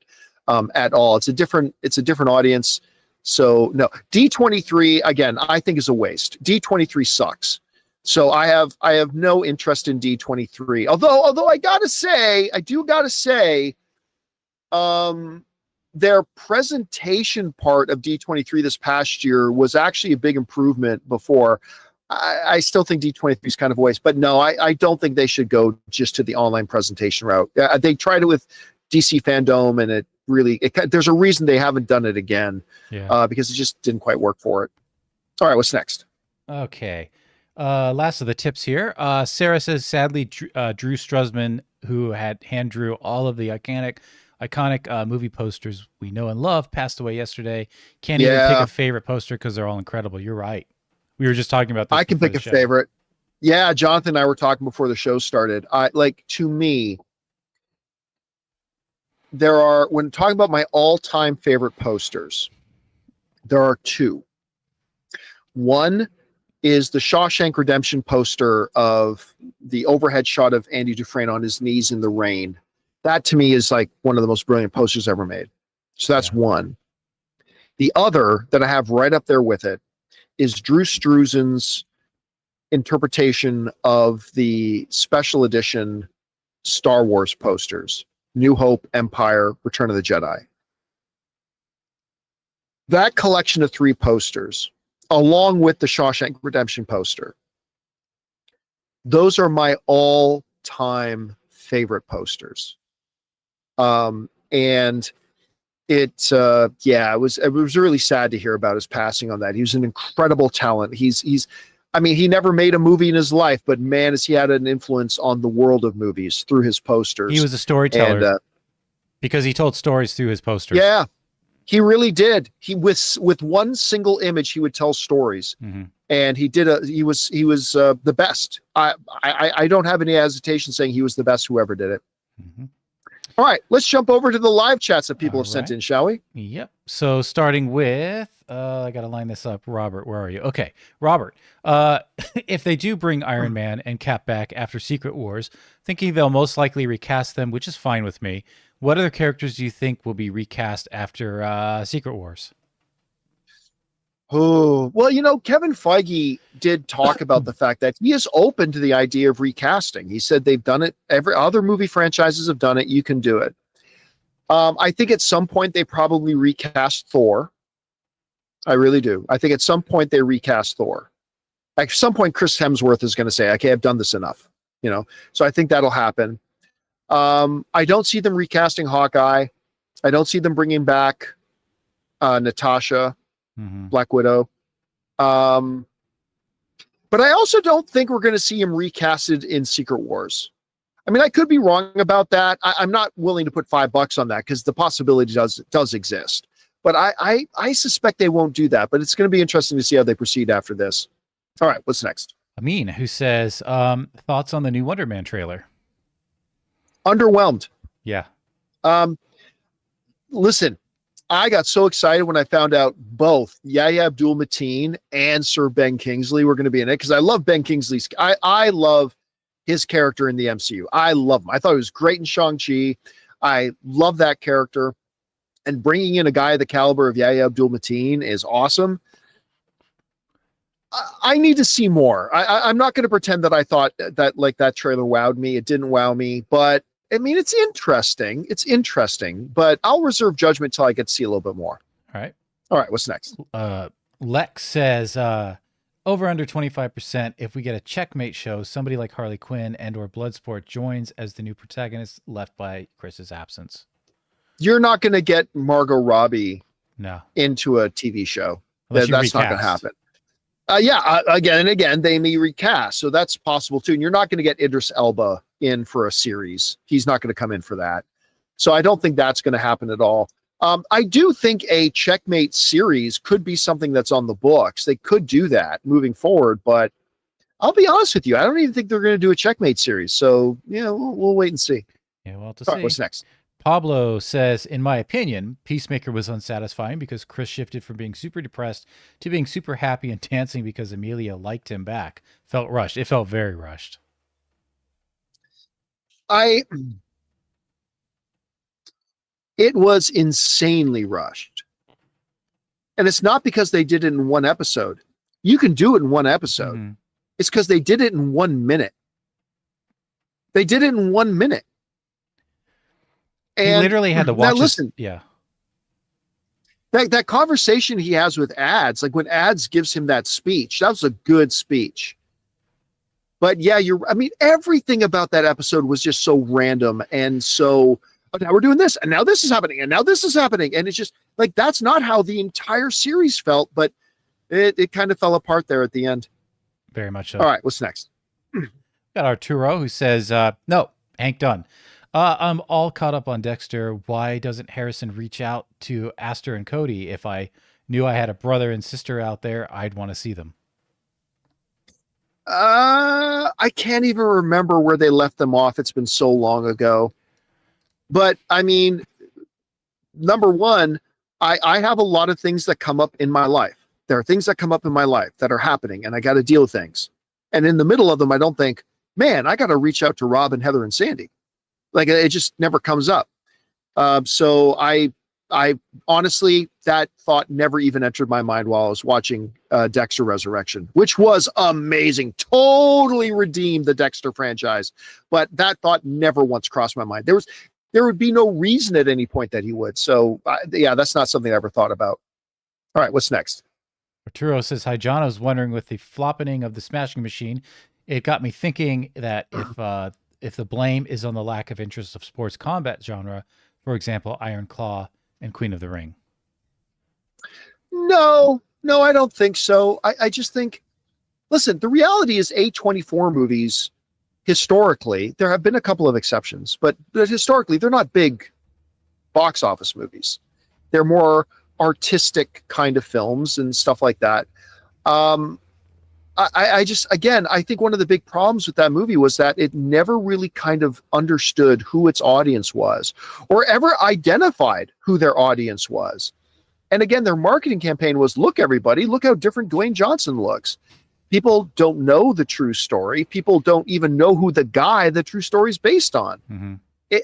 at all. It's a different audience. So no, D23 again, I think is a waste. D23 sucks. So I have no interest in D23. Although I gotta say, their presentation part of D23 this past year was actually a big improvement before. I still think D23 is kind of a waste, but no, I don't think they should go just to the online presentation route. They tried it with DC Fandom, and it really, there's a reason they haven't done it again, because it just didn't quite work for it. All right, what's next? Okay. Last of the tips here. Sarah says, sadly, Drew Struzman, who had hand drew all of the iconic movie posters we know and love, passed away yesterday. Can't even pick a favorite poster because they're all incredible. You're right. We were just talking about this. I can pick a favorite. Yeah, Jonathan and I were talking before the show started. To me, when talking about my all-time favorite posters, there are two. One is the Shawshank Redemption poster of the overhead shot of Andy Dufresne on his knees in the rain. That to me is like one of the most brilliant posters ever made. So that's one. The other that I have right up there with it is Drew Struzan's interpretation of the special edition Star Wars posters, New Hope, Empire, Return of the Jedi. That collection of 3 posters, along with the Shawshank Redemption poster, those are my all-time favorite posters. And it was really sad to hear about his passing on that. He was an incredible talent. He never made a movie in his life, but man, has he had an influence on the world of movies through his posters. He was a storyteller, because he told stories through his posters. Yeah, he really did. He with one single image, he would tell stories, and he was the best. I don't have any hesitation saying he was the best, whoever did it. All right, let's jump over to the live chats that people have sent in, shall we? Yep. So starting with, I got to line this up. Robert, where are you? Okay, Robert. If they do bring Iron Man and Cap back after Secret Wars, thinking they'll most likely recast them, which is fine with me. What other characters do you think will be recast after Secret Wars? Oh, well, Kevin Feige did talk about the fact that he is open to the idea of recasting. He said they've done it. Every other movie franchises have done it. You can do it. I think at some point they probably recast Thor. I really do. I think at some point they recast Thor. At some point, Chris Hemsworth is going to say, okay, I've done this enough. So I think that'll happen. I don't see them recasting Hawkeye. I don't see them bringing back Natasha, Black Widow. But I also don't think we're going to see him recasted in Secret Wars. I mean, I could be wrong about that. I'm not willing to put $5 on that because the possibility does exist. But I suspect they won't do that. But it's going to be interesting to see how they proceed after this. All right, what's next? Amin, who says, thoughts on the new Wonder Man trailer? Underwhelmed. Yeah. Listen, I got so excited when I found out both Yahya Abdul-Mateen and Sir Ben Kingsley were going to be in it, because I love Ben Kingsley's. I love his character in the MCU. I love him. I thought he was great in Shang-Chi. I love that character. And bringing in a guy of the caliber of Yahya Abdul-Mateen is awesome. I need to see more. I'm not going to pretend that I thought that trailer wowed me. It didn't wow me, but I mean, it's interesting. It's interesting, but I'll reserve judgment till I get to see a little bit more. All right. All right. What's next? Lex says, over under 25%. If we get a checkmate show, somebody like Harley Quinn and or Bloodsport joins as the new protagonist, left by Chris's absence. You're not going to get Margot Robbie into a TV show. That's not going to happen. Again and again, they may recast, so that's possible too. And you're not going to get Idris Elba in for a series. He's not going to come in for that. So I don't think that's going to happen at all. I do think a Checkmate series could be something that's on the books. They could do that moving forward, but I'll be honest with you, I don't even think they're going to do a Checkmate series. So we'll wait and see. Yeah, well, all right, what's next? Pablo says, in my opinion, Peacemaker was unsatisfying because Chris shifted from being super depressed to being super happy and dancing because Emilia liked him back. Felt rushed. It felt very rushed. It was insanely rushed. And it's not because they did it in one episode. You can do it in one episode. It's because they did it in 1 minute. They did it in 1 minute. And he literally had to watch. Now listen, yeah. That conversation he has with Ads, like when Ads gives him that speech, that was a good speech. But yeah, everything about that episode was just so random and so, oh, now we're doing this, and now this is happening, and now this is happening. And it's just like, that's not how the entire series felt, but it kind of fell apart there at the end. Very much so. All right, what's next? Got Arturo who says, no, Hank done. I'm all caught up on Dexter. Why doesn't Harrison reach out to Astor and Cody? If I knew I had a brother and sister out there, I'd want to see them. I can't even remember where they left them off. It's been so long ago. But I mean, number one, I have a lot of things that come up in my life. There are things that come up in my life that are happening, and I got to deal with things. And in the middle of them, I don't think, man, I got to reach out to Rob and Heather and Sandy. Like, it just never comes up. So I honestly, that thought never even entered my mind while I was watching Dexter Resurrection, which was amazing. Totally redeemed the Dexter franchise. But that thought never once crossed my mind. There would be no reason at any point that he would. So yeah, that's not something I ever thought about. All right, what's next? Arturo says, hi, John. I was wondering, with the floppening of the smashing machine, it got me thinking that if the blame is on the lack of interest of sports combat genre, for example, Iron Claw and Queen of the Ring. No, I don't think so. I just think, listen, the reality is A24 movies, historically, there have been a couple of exceptions, but historically, they're not big box office movies. They're more artistic kind of films and stuff like that. I think one of the big problems with that movie was that it never really kind of understood who its audience was or ever identified who their audience was. And again, their marketing campaign was, look, everybody, look how different Dwayne Johnson looks. People don't know the true story. People don't even know who the guy the true story is based on. Mm-hmm.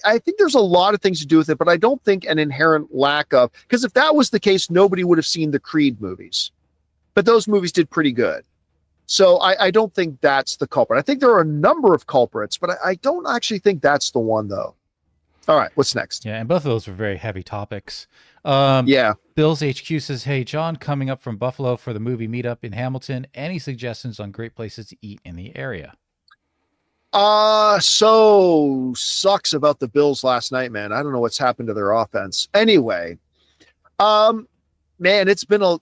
I think there's a lot of things to do with it, but I don't think an inherent lack of, because if that was the case, nobody would have seen the Creed movies. But those movies did pretty good. So I don't think that's the culprit. I think there are a number of culprits, but I don't actually think that's the one, though. All right, what's next? Yeah, and both of those were very heavy topics. Yeah. Bill's HQ says, hey, John, coming up from Buffalo for the movie meetup in Hamilton. Any suggestions on great places to eat in the area? So sucks about the Bills last night, man. I don't know what's happened to their offense. Anyway, man, it's been the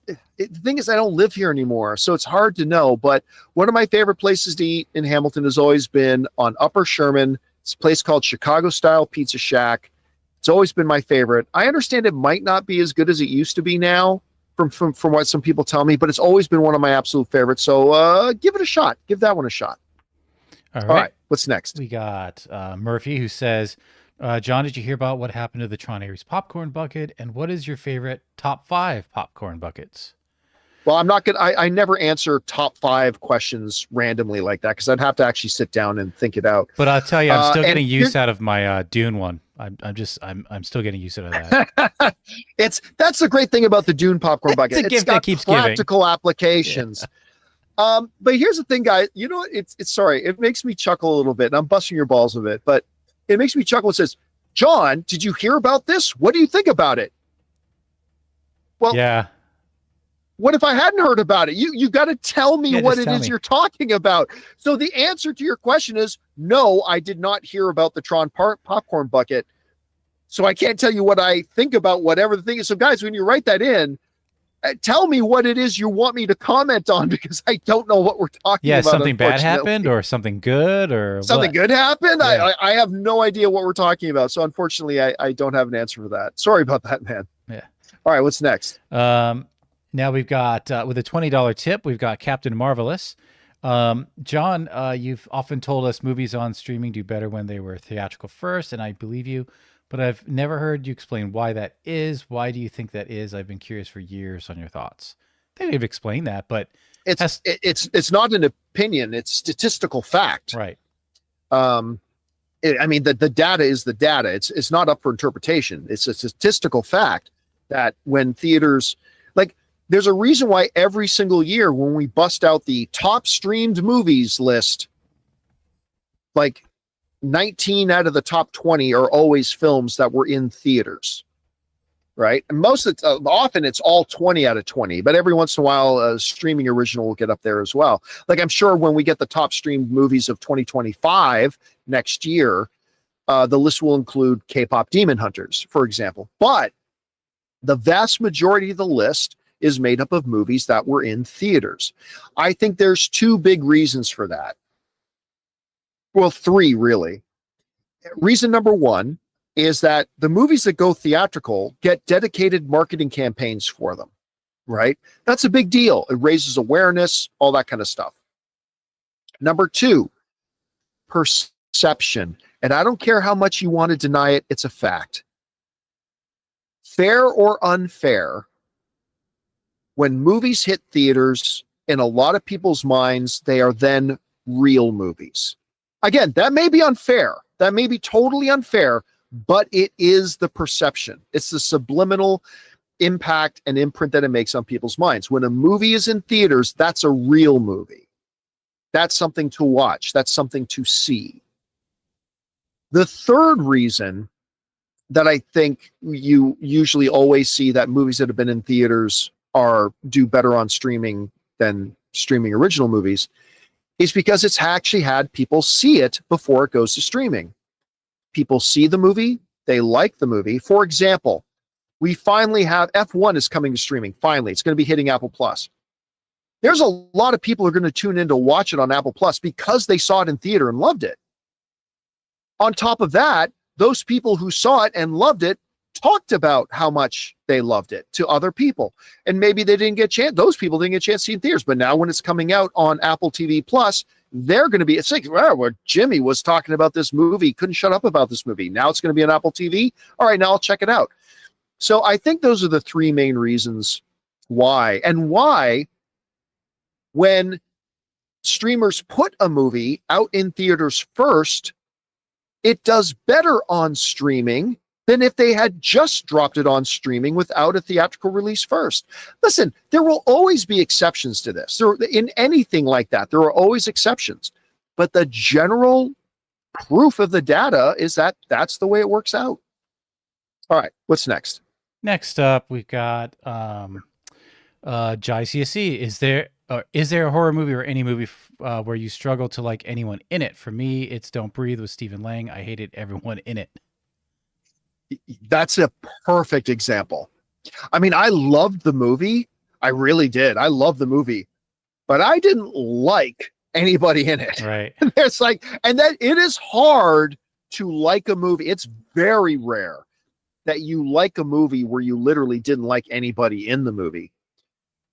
thing is, I don't live here anymore, so it's hard to know. But one of my favorite places to eat in Hamilton has always been on Upper Sherman. It's a place called Chicago Style Pizza Shack. It's always been my favorite. I understand it might not be as good as it used to be now, from what some people tell me, but it's always been one of my absolute favorites. So give it a shot. Give that one a shot. All right. What's next? We got Murphy, who says, John, did you hear about what happened to the Tron Aries popcorn bucket? And what is your favorite top 5 popcorn buckets? Well, I'm not going to, I never answer top 5 questions randomly like that, because I'd have to actually sit down and think it out. But I'll tell you, I'm still getting use out of my Dune one. I'm still getting used out of that. That's the great thing about the Dune popcorn bucket. It's a gift that keeps practical applications. Yeah. But here's the thing, guys. You know what? It's sorry. It makes me chuckle a little bit, and I'm busting your balls a bit, but it makes me chuckle. It says, John, did you hear about this? What do you think about it? Well, yeah. What if I hadn't heard about it? You got to tell me what it is you're talking about. So the answer to your question is no, I did not hear about the Tron popcorn bucket. So I can't tell you what I think about whatever the thing is. So guys, when you write that in, tell me what it is you want me to comment on, because I don't know what we're talking about. Yeah, something bad happened or something good or something good happened. Yeah. I have no idea what we're talking about. So unfortunately, I don't have an answer for that. Sorry about that, man. Yeah. All right, what's next? Now we've got, with a $20 tip, we've got Captain Marvelous. John, you've often told us movies on streaming do better when they were theatrical first, and I believe you, but I've never heard you explain why that is. Why do you think that is? I've been curious for years on your thoughts. I think you've explained that, but it's not an opinion. It's statistical fact. Right. I mean, the data is the data. It's not up for interpretation. It's a statistical fact that when theaters, like, There's a reason why every single year when we bust out the top streamed movies list, like 19 out of the top 20 are always films that were in theaters, right? And often it's all 20 out of 20, but every once in a while a streaming original will get up there as well. Like I'm sure when we get the top streamed movies of 2025 next year, the list will include K-pop Demon Hunters, for example. But the vast majority of the list is made up of movies that were in theaters. I think there's two big reasons for that. Well, three really. Reason number one is that the movies that go theatrical get dedicated marketing campaigns for them, right? That's a big deal. It raises awareness, all that kind of stuff. Number two, perception. And I don't care how much you want to deny it, it's a fact. Fair or unfair, when movies hit theaters, in a lot of people's minds, they are then real movies. Again, that may be unfair. That may be totally unfair, but it is the perception. It's the subliminal impact and imprint that it makes on people's minds. When a movie is in theaters, that's a real movie. That's something to watch. That's something to see. The third reason that I think you usually always see that movies that have been in theaters do better on streaming than streaming original movies is because it's actually had people see it before it goes to streaming. People see the movie, they like the movie. For example, we finally have F1 is coming to streaming. Finally, it's going to be hitting Apple Plus. There's a lot of people who are going to tune in to watch it on Apple Plus because they saw it in theater and loved it. On top of that, those people who saw it and loved it talked about how much they loved it to other people. And maybe they didn't get a chance. Those people didn't get a chance to see it in theaters. But now when it's coming out on Apple TV Plus, they're going to be, it's like, well, Jimmy was talking about this movie, couldn't shut up about this movie. Now it's going to be on Apple TV. All right, now I'll check it out. So I think those are the three main reasons why. And why, when streamers put a movie out in theaters first, it does better on streaming than if they had just dropped it on streaming without a theatrical release first. Listen, there will always be exceptions to this. In anything like that, there are always exceptions. But the general proof of the data is that that's the way it works out. All right, what's next? Next up, we've got JCSC. Is there a horror movie or any movie where you struggle to like anyone in it? For me, it's Don't Breathe with Stephen Lang. I hated everyone in it. That's a perfect example. I mean, I loved the movie. I really did. I loved the movie, but I didn't like anybody in it. Right. It's like, and that it is hard to like a movie. It's very rare that you like a movie where you literally didn't like anybody in the movie.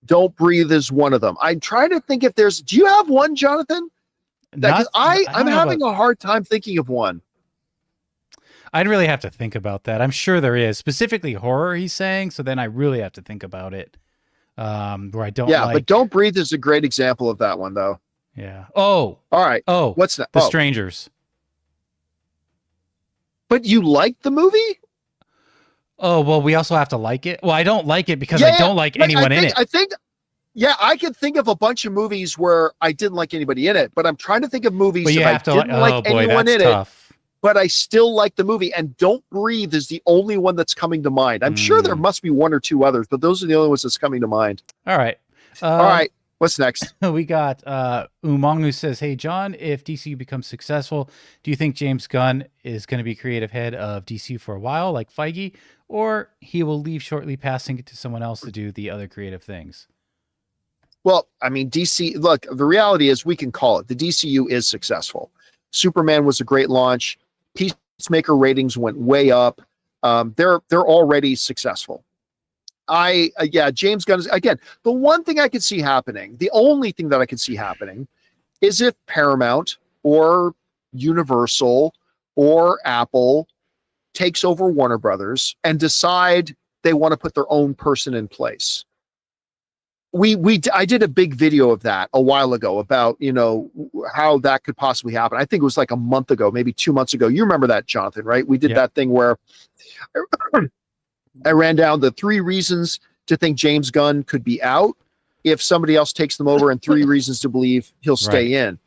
Don't Breathe is one of them. I'm trying to think if there's, do you have one, Jonathan? I'm having a hard time thinking of one. I'd really have to think about that. I'm sure there is, specifically horror, he's saying. So then I really have to think about it. Where I don't. Yeah, but Don't Breathe is a great example of that one, though. Yeah. Oh. All right. Oh. What's that? The Strangers. But you liked the movie? Oh, well, we also have to like it. Well, I don't like it because I don't like anyone in it. I think, I could think of a bunch of movies where I didn't like anybody in it, but I'm trying to think of movies that I didn't like anyone in it, but I still like the movie. And Don't Breathe is the only one that's coming to mind. I'm sure there must be one or two others, but those are the only ones that's coming to mind. All right. All right. What's next? We got Umong, who says, hey, John, if DCU becomes successful, do you think James Gunn is going to be creative head of DCU for a while, like Feige, or he will leave shortly, passing it to someone else to do the other creative things? Well, I mean, DC, look, the reality is we can call it. The DCU is successful. Superman was a great launch. Peacemaker ratings went way up. They're already successful. James Gunn is, again, the one thing I could see happening, the only thing that I could see happening is if Paramount or Universal or Apple takes over Warner Brothers and decide they want to put their own person in place. I did a big video of that a while ago about, how that could possibly happen. I think it was like a month ago, maybe 2 months ago. You remember that, Jonathan, right? We did that thing where I ran down the 3 reasons to think James Gunn could be out if somebody else takes them over, and 3 reasons to believe he'll stay in.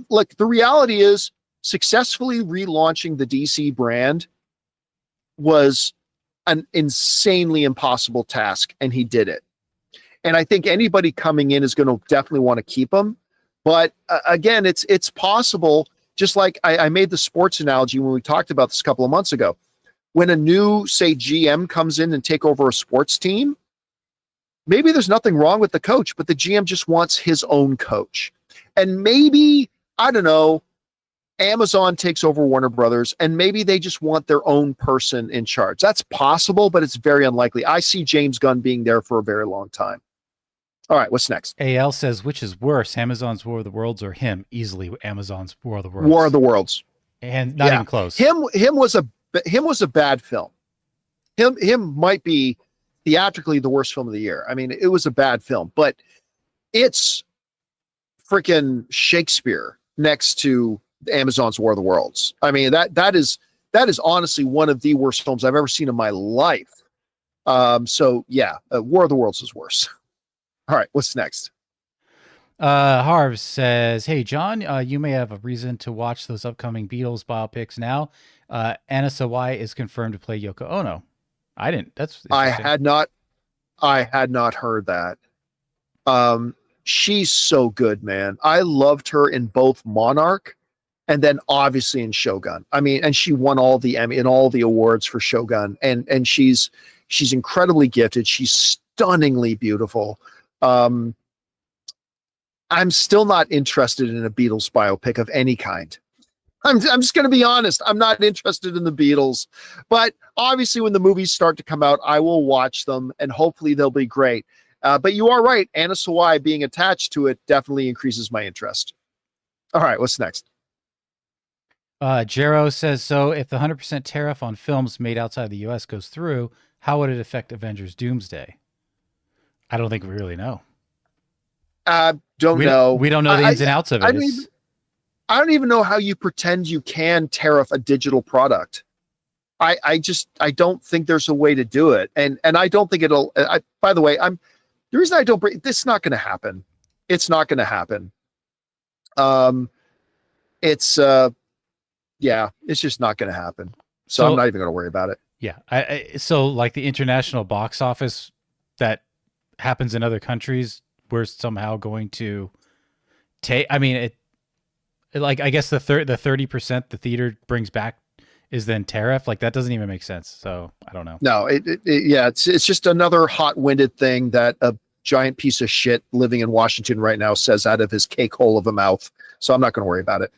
Look, the reality is successfully relaunching the DC brand was an insanely impossible task, and he did it. And I think anybody coming in is going to definitely want to keep him. But again, it's possible, just like I made the sports analogy when we talked about this a couple of months ago. When a new, say, GM comes in and take over a sports team, maybe there's nothing wrong with the coach, but the GM just wants his own coach. And maybe, I don't know, Amazon takes over Warner Brothers, and maybe they just want their own person in charge. That's possible, but it's very unlikely. I see James Gunn being there for a very long time. All right, what's next? AL says, which is worse, Amazon's War of the Worlds or him? Easily Amazon's War of the Worlds. War of the Worlds. And not even close. Him was a bad film. Him might be theatrically the worst film of the year. I mean, it was a bad film, but it's freaking Shakespeare next to Amazon's War of the Worlds. I mean, that is honestly one of the worst films I've ever seen in my life. So yeah, War of the Worlds is worse. All right, what's next? Harv says, hey, John, you may have a reason to watch those upcoming Beatles biopics now. Anna Sawai is confirmed to play Yoko Ono. I didn't. I had not heard that. She's so good, man. I loved her in both Monarch and then obviously in Shogun. I mean, and she won all the Emmy and all the awards for Shogun. And she's incredibly gifted. She's stunningly beautiful. I'm still not interested in a Beatles biopic of any kind. I'm just going to be honest. I'm not interested in the Beatles, but obviously when the movies start to come out, I will watch them and hopefully they'll be great. But you are right. Anna Sawai being attached to it definitely increases my interest. All right, what's next? Jero says, so if the 100% tariff on films made outside the U.S. goes through, how would it affect Avengers Doomsday? I don't think we really know. Don't know. We don't know the ins and outs of it. I don't even know how you pretend you can tariff a digital product. I don't think there's a way to do it. And I don't think it'll, by the way, the reason I don't bring, this is not going to happen. It's not going to happen. It's just not going to happen. So I'm not even going to worry about it. Yeah. So like the international box office that happens in other countries, we're somehow going to take, I mean, I guess the 30% the theater brings back is then tariff. Like that doesn't even make sense. So I don't know. No, it's just another hot-winded thing that a giant piece of shit living in Washington right now says out of his cake hole of a mouth. So I'm not going to worry about it.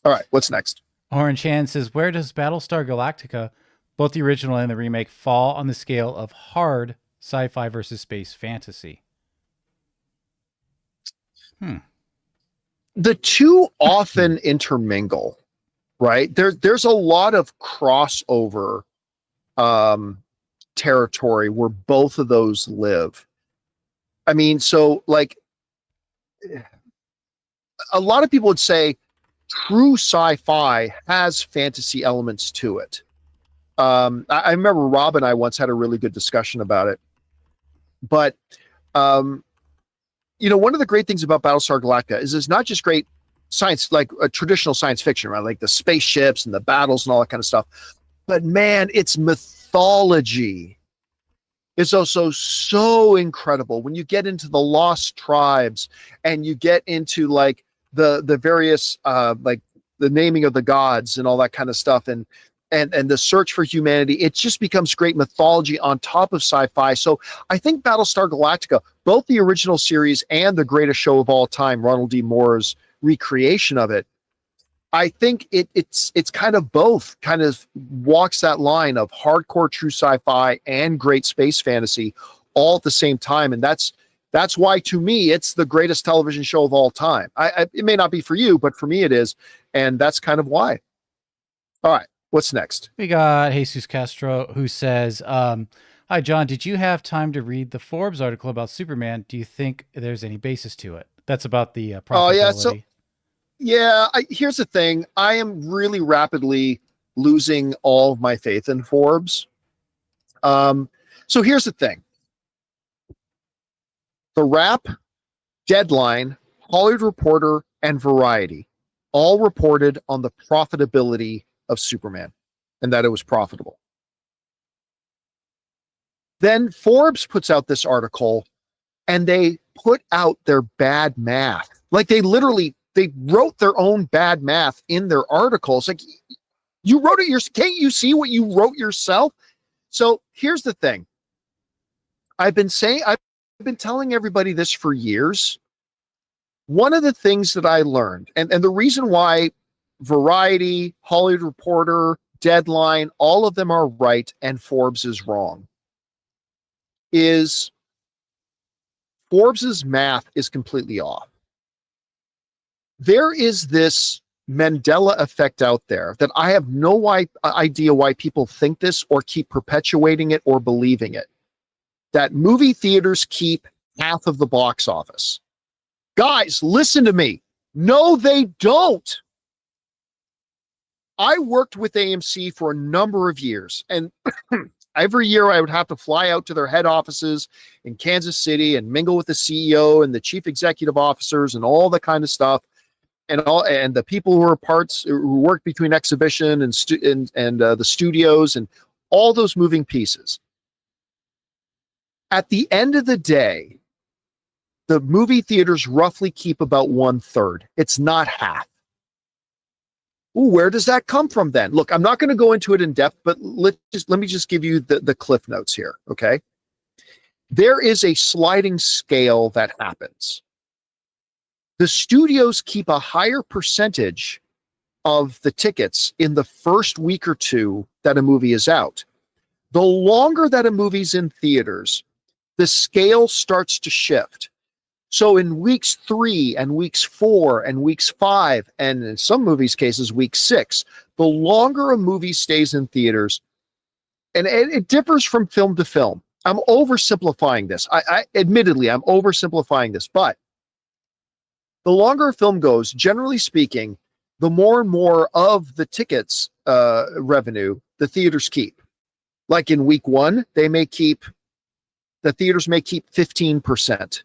All right, what's next? Orange Hand says, where does Battlestar Galactica, both the original and the remake, fall on the scale of hard sci-fi versus space fantasy? The two often intermingle, right? There's a lot of crossover territory where both of those live. I mean, so like a lot of people would say true sci-fi has fantasy elements to it. I remember Rob and I once had a really good discussion about it. But one of the great things about Battlestar Galactica is it's not just great science, like a traditional science fiction, right? Like the spaceships and the battles and all that kind of stuff. But man, its mythology is also so incredible. When you get into the lost tribes and you get into like the various like the naming of the gods and all that kind of stuff and the search for humanity, it just becomes great mythology on top of sci-fi. So I think Battlestar Galactica, both the original series and the greatest show of all time, Ronald D. Moore's recreation of it, I think it's kind of both, kind of walks that line of hardcore true sci-fi and great space fantasy all at the same time. And that's why, to me, it's the greatest television show of all time. It may not be for you, but for me it is. And that's kind of why. All right. What's next? We got Jesus Castro who says, hi, John, did you have time to read the Forbes article about Superman? Do you think there's any basis to it? That's about the profitability. Here's the thing. I am really rapidly losing all of my faith in Forbes. So here's the thing. The Wrap, Deadline, Hollywood Reporter, and Variety all reported on the profitability of Superman and that it was profitable. Then Forbes puts out this article and they put out their bad math. Like they wrote their own bad math in their articles. Like you wrote it can't you see what you wrote yourself? So here's the thing. I've been telling everybody this for years. One of the things that I learned, and the reason why Variety, Hollywood Reporter, Deadline, all of them are right and Forbes is wrong, is Forbes's math is completely off. There is this Mandela effect out there that I have no idea why people think this or keep perpetuating it or believing it. That movie theaters keep half of the box office. Guys, listen to me. No, they don't. I worked with AMC for a number of years, and every year I would have to fly out to their head offices in Kansas City and mingle with the CEO and the chief executive officers and all the kind of stuff, and the people who worked between exhibition and the studios and all those moving pieces. At the end of the day, the movie theaters roughly keep about 1/3. It's not half. Ooh, where does that come from then? Look, I'm not going to go into it in depth, but let me just give you the cliff notes here, okay? There is a sliding scale that happens. The studios keep a higher percentage of the tickets in the first week or two that a movie is out. The longer that a movie's in theaters, the scale starts to shift. So in weeks 3 and weeks 4 and weeks 5, and in some movies' cases, week 6, the longer a movie stays in theaters, and it differs from film to film. I'm oversimplifying this. Admittedly, I'm oversimplifying this, but the longer a film goes, generally speaking, the more and more of the tickets revenue the theaters keep. Like in week 1, the theaters may keep 15%.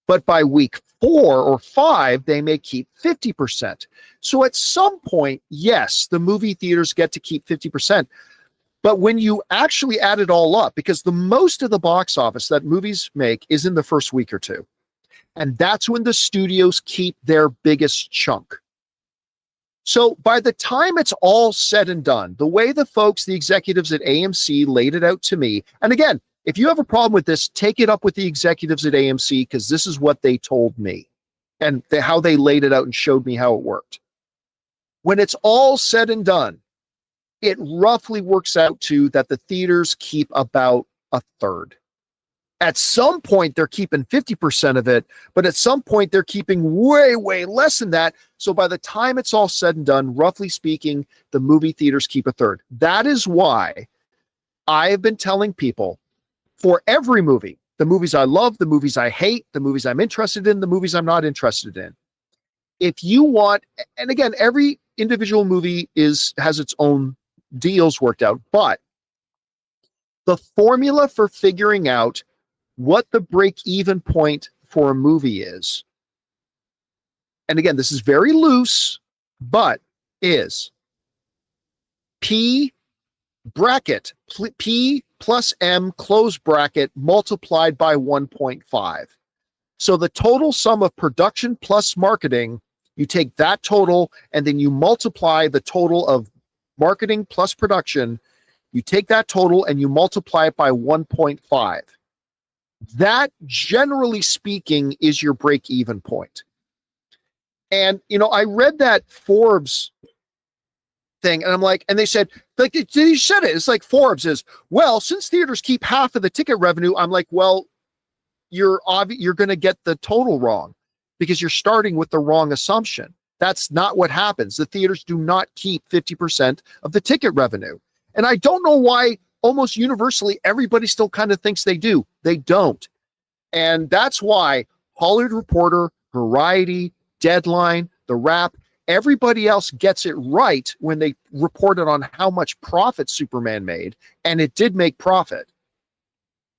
But by week 4 or 5, they may keep 50%. So at some point, yes, the movie theaters get to keep 50%. But when you actually add it all up, because the most of the box office that movies make is in the first week or two. And that's when the studios keep their biggest chunk. So by the time it's all said and done, the way the executives at AMC laid it out to me, and again, if you have a problem with this, take it up with the executives at AMC, because this is what they told me and how they laid it out and showed me how it worked. When it's all said and done, it roughly works out to that the theaters keep about 1/3. At some point, they're keeping 50% of it, but at some point, they're keeping way, way less than that. So by the time it's all said and done, roughly speaking, the movie theaters keep 1/3. That is why I have been telling people, for every movie, the movies I love, the movies I hate, the movies I'm interested in, the movies I'm not interested in. If you want, and again, every individual movie has its own deals worked out, but the formula for figuring out what the break-even point for a movie is, and again, this is very loose, but is P bracket, P plus M close bracket multiplied by 1.5. So the total sum of production plus marketing, you take that total and then you multiply the total of marketing plus production. You take that total and you multiply it by 1.5. That, generally speaking, is your break-even point. And, I read that Forbes thing, and I'm like, and they said, like, you said it. It's like Forbes is, well, since theaters keep half of the ticket revenue, I'm like, well, you're going to get the total wrong because you're starting with the wrong assumption. That's not what happens. The theaters do not keep 50% of the ticket revenue. And I don't know why almost universally everybody still kind of thinks they do. They don't. And that's why Hollywood Reporter, Variety, Deadline, The Wrap, everybody else gets it right when they reported on how much profit Superman made, and it did make profit.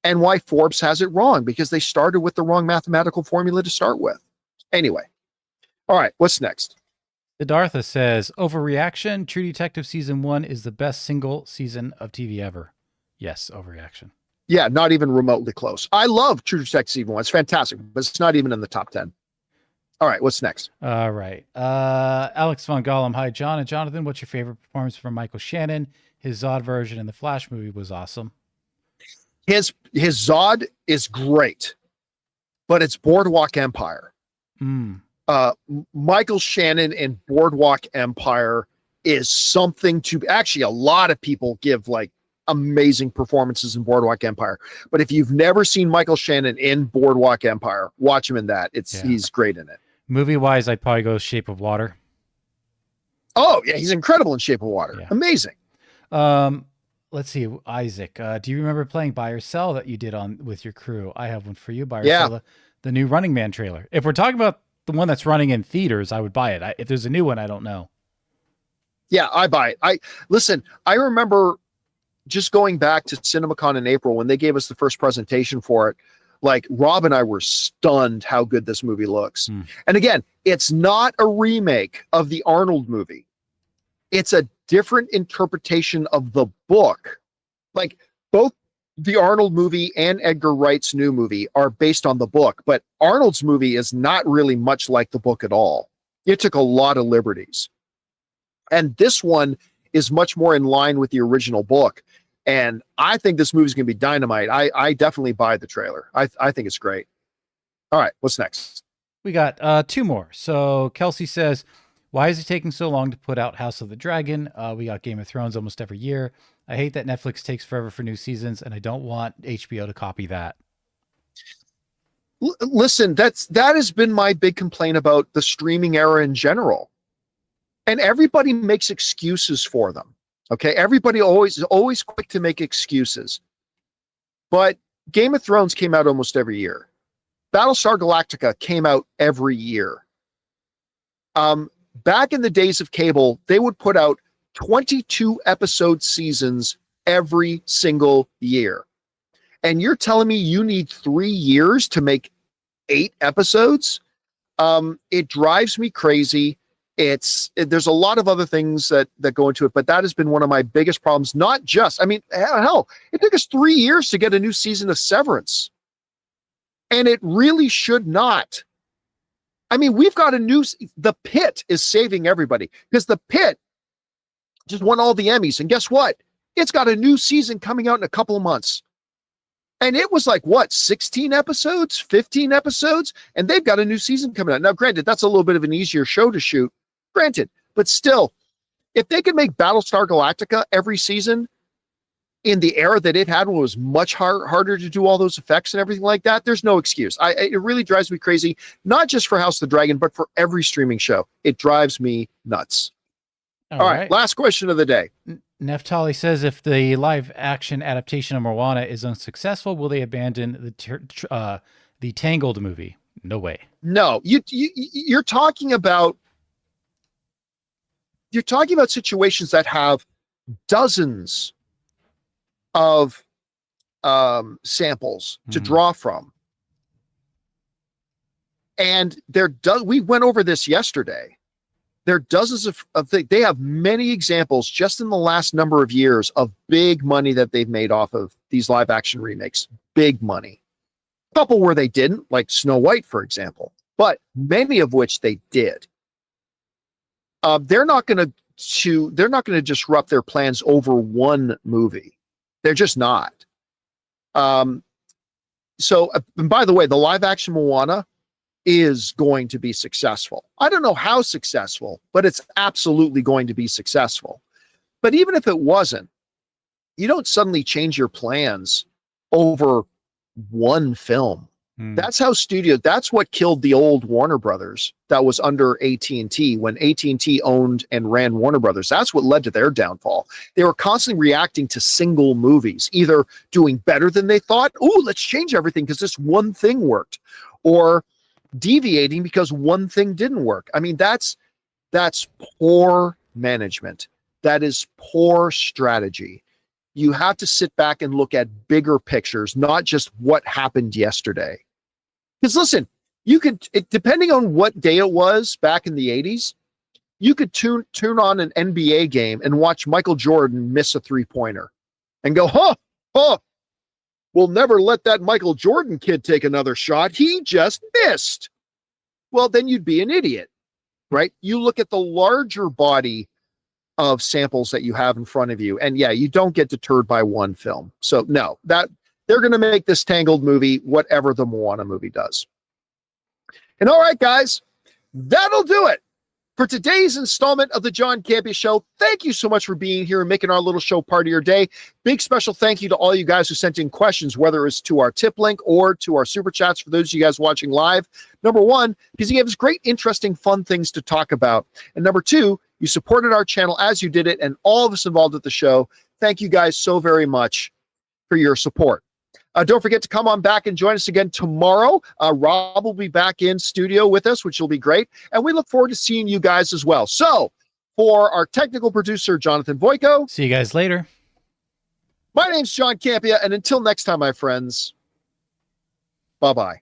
and why Forbes has it wrong, because they started with the wrong mathematical formula to start with. Anyway. All right. What's next? Siddhartha says, overreaction. True Detective season 1 is the best single season of TV ever. Yes, overreaction. Yeah, not even remotely close. I love True Detective season 1. It's fantastic, but it's not even in the top 10. All right, what's next? All right. Alex Von Gollum. Hi, John and Jonathan. What's your favorite performance from Michael Shannon? His Zod version in the Flash movie was awesome. His Zod is great, but it's Boardwalk Empire. Michael Shannon in Boardwalk Empire is something to actually, a lot of people give like amazing performances in Boardwalk Empire. But if you've never seen Michael Shannon in Boardwalk Empire, watch him in that. He's great in it. Movie wise, I'd probably go Shape of Water. Oh yeah, he's incredible in Shape of Water. Yeah. Amazing. Let's see, Isaac. Do you remember playing Buy or Sell that you did with your crew? I have one for you. Buy or Sell, the new Running Man trailer. If we're talking about the one that's running in theaters, I would buy it. If there's a new one, I don't know. Yeah, I buy it. I remember just going back to CinemaCon in April when they gave us the first presentation for it. Like, Rob and I were stunned how good this movie looks. And again, it's not a remake of the Arnold movie. It's a different interpretation of the book. Like, both the Arnold movie and Edgar Wright's new movie are based on the book, but Arnold's movie is not really much like the book at all. It took a lot of liberties. And this one is much more in line with the original book. And I think this movie's going to be dynamite. I definitely buy the trailer. I think it's great. All right, what's next? We got 2 more. So Kelsey says, why is it taking so long to put out House of the Dragon? We got Game of Thrones almost every year. I hate that Netflix takes forever for new seasons, and I don't want HBO to copy that. Listen, that has been my big complaint about the streaming era in general. And everybody makes excuses for them. Okay, everybody is always quick to make excuses. But Game of Thrones came out almost every year. Battlestar Galactica came out every year. Back in the days of cable, they would put out 22 episode seasons every single year. And you're telling me you need 3 years to make 8 episodes? It drives me crazy. There's a lot of other things that go into it, but that has been one of my biggest problems. Not just, I mean, hell, it took us 3 years to get a new season of Severance. And it really should not. I mean, we've got The Pit is saving everybody, because The Pit just won all the Emmys. And guess what? It's got a new season coming out in a couple of months. And it was like, 16 episodes, 15 episodes? And they've got a new season coming out. Now, granted, that's a little bit of an easier show to shoot. Granted, but still, if they could make Battlestar Galactica every season in the era that it had, when it was much harder to do all those effects and everything like that, there's no excuse. It really drives me crazy, not just for House of the Dragon, but for every streaming show. It drives me nuts. All right, last question of the day. Neftali says, if the live action adaptation of Moana is unsuccessful, will they abandon the Tangled movie? No way. No, you're talking about situations that have dozens of samples to draw from. And we went over this yesterday. There are dozens of things. They have many examples just in the last number of years of big money that they've made off of these live action remakes. Big money. A couple where they didn't, like Snow White, for example, but many of which they did. They're not going to disrupt their plans over one movie. They're just not. So, and by the way, the live action Moana is going to be successful. I don't know how successful, but it's absolutely going to be successful. But even if it wasn't, you don't suddenly change your plans over one film. That's how that's what killed the old Warner Brothers that was under AT&T when AT&T owned and ran Warner Brothers. That's what led to their downfall. They were constantly reacting to single movies, either doing better than they thought, let's change everything because this one thing worked, or deviating because one thing didn't work. I mean, that's poor management. That is poor strategy. You have to sit back and look at bigger pictures, not just what happened yesterday. Because listen, depending on what day it was back in the 80s, you could tune on an NBA game and watch Michael Jordan miss a three-pointer and go, we'll never let that Michael Jordan kid take another shot. He just missed. Well, then you'd be an idiot, right? You look at the larger body of samples that you have in front of you, and yeah, you don't get deterred by one film. So no, that they're going to make this Tangled movie whatever the Moana movie does. And all right, guys, that'll do it for today's installment of the John Campea Show. Thank you so much for being here and making our little show part of your day. Big special thank you to all you guys who sent in questions, whether it's to our tip link or to our super chats for those of you guys watching live. Number one, because you gave us great, interesting, fun things to talk about. And number two, you supported our channel as you did it, and all of us involved with the show. Thank you guys so very much for your support. Don't forget to come on back and join us again tomorrow. Rob will be back in studio with us, which will be great. And we look forward to seeing you guys as well. So for our technical producer, Jonathan Voico. See you guys later. My name's John Campea. And until next time, my friends, bye-bye.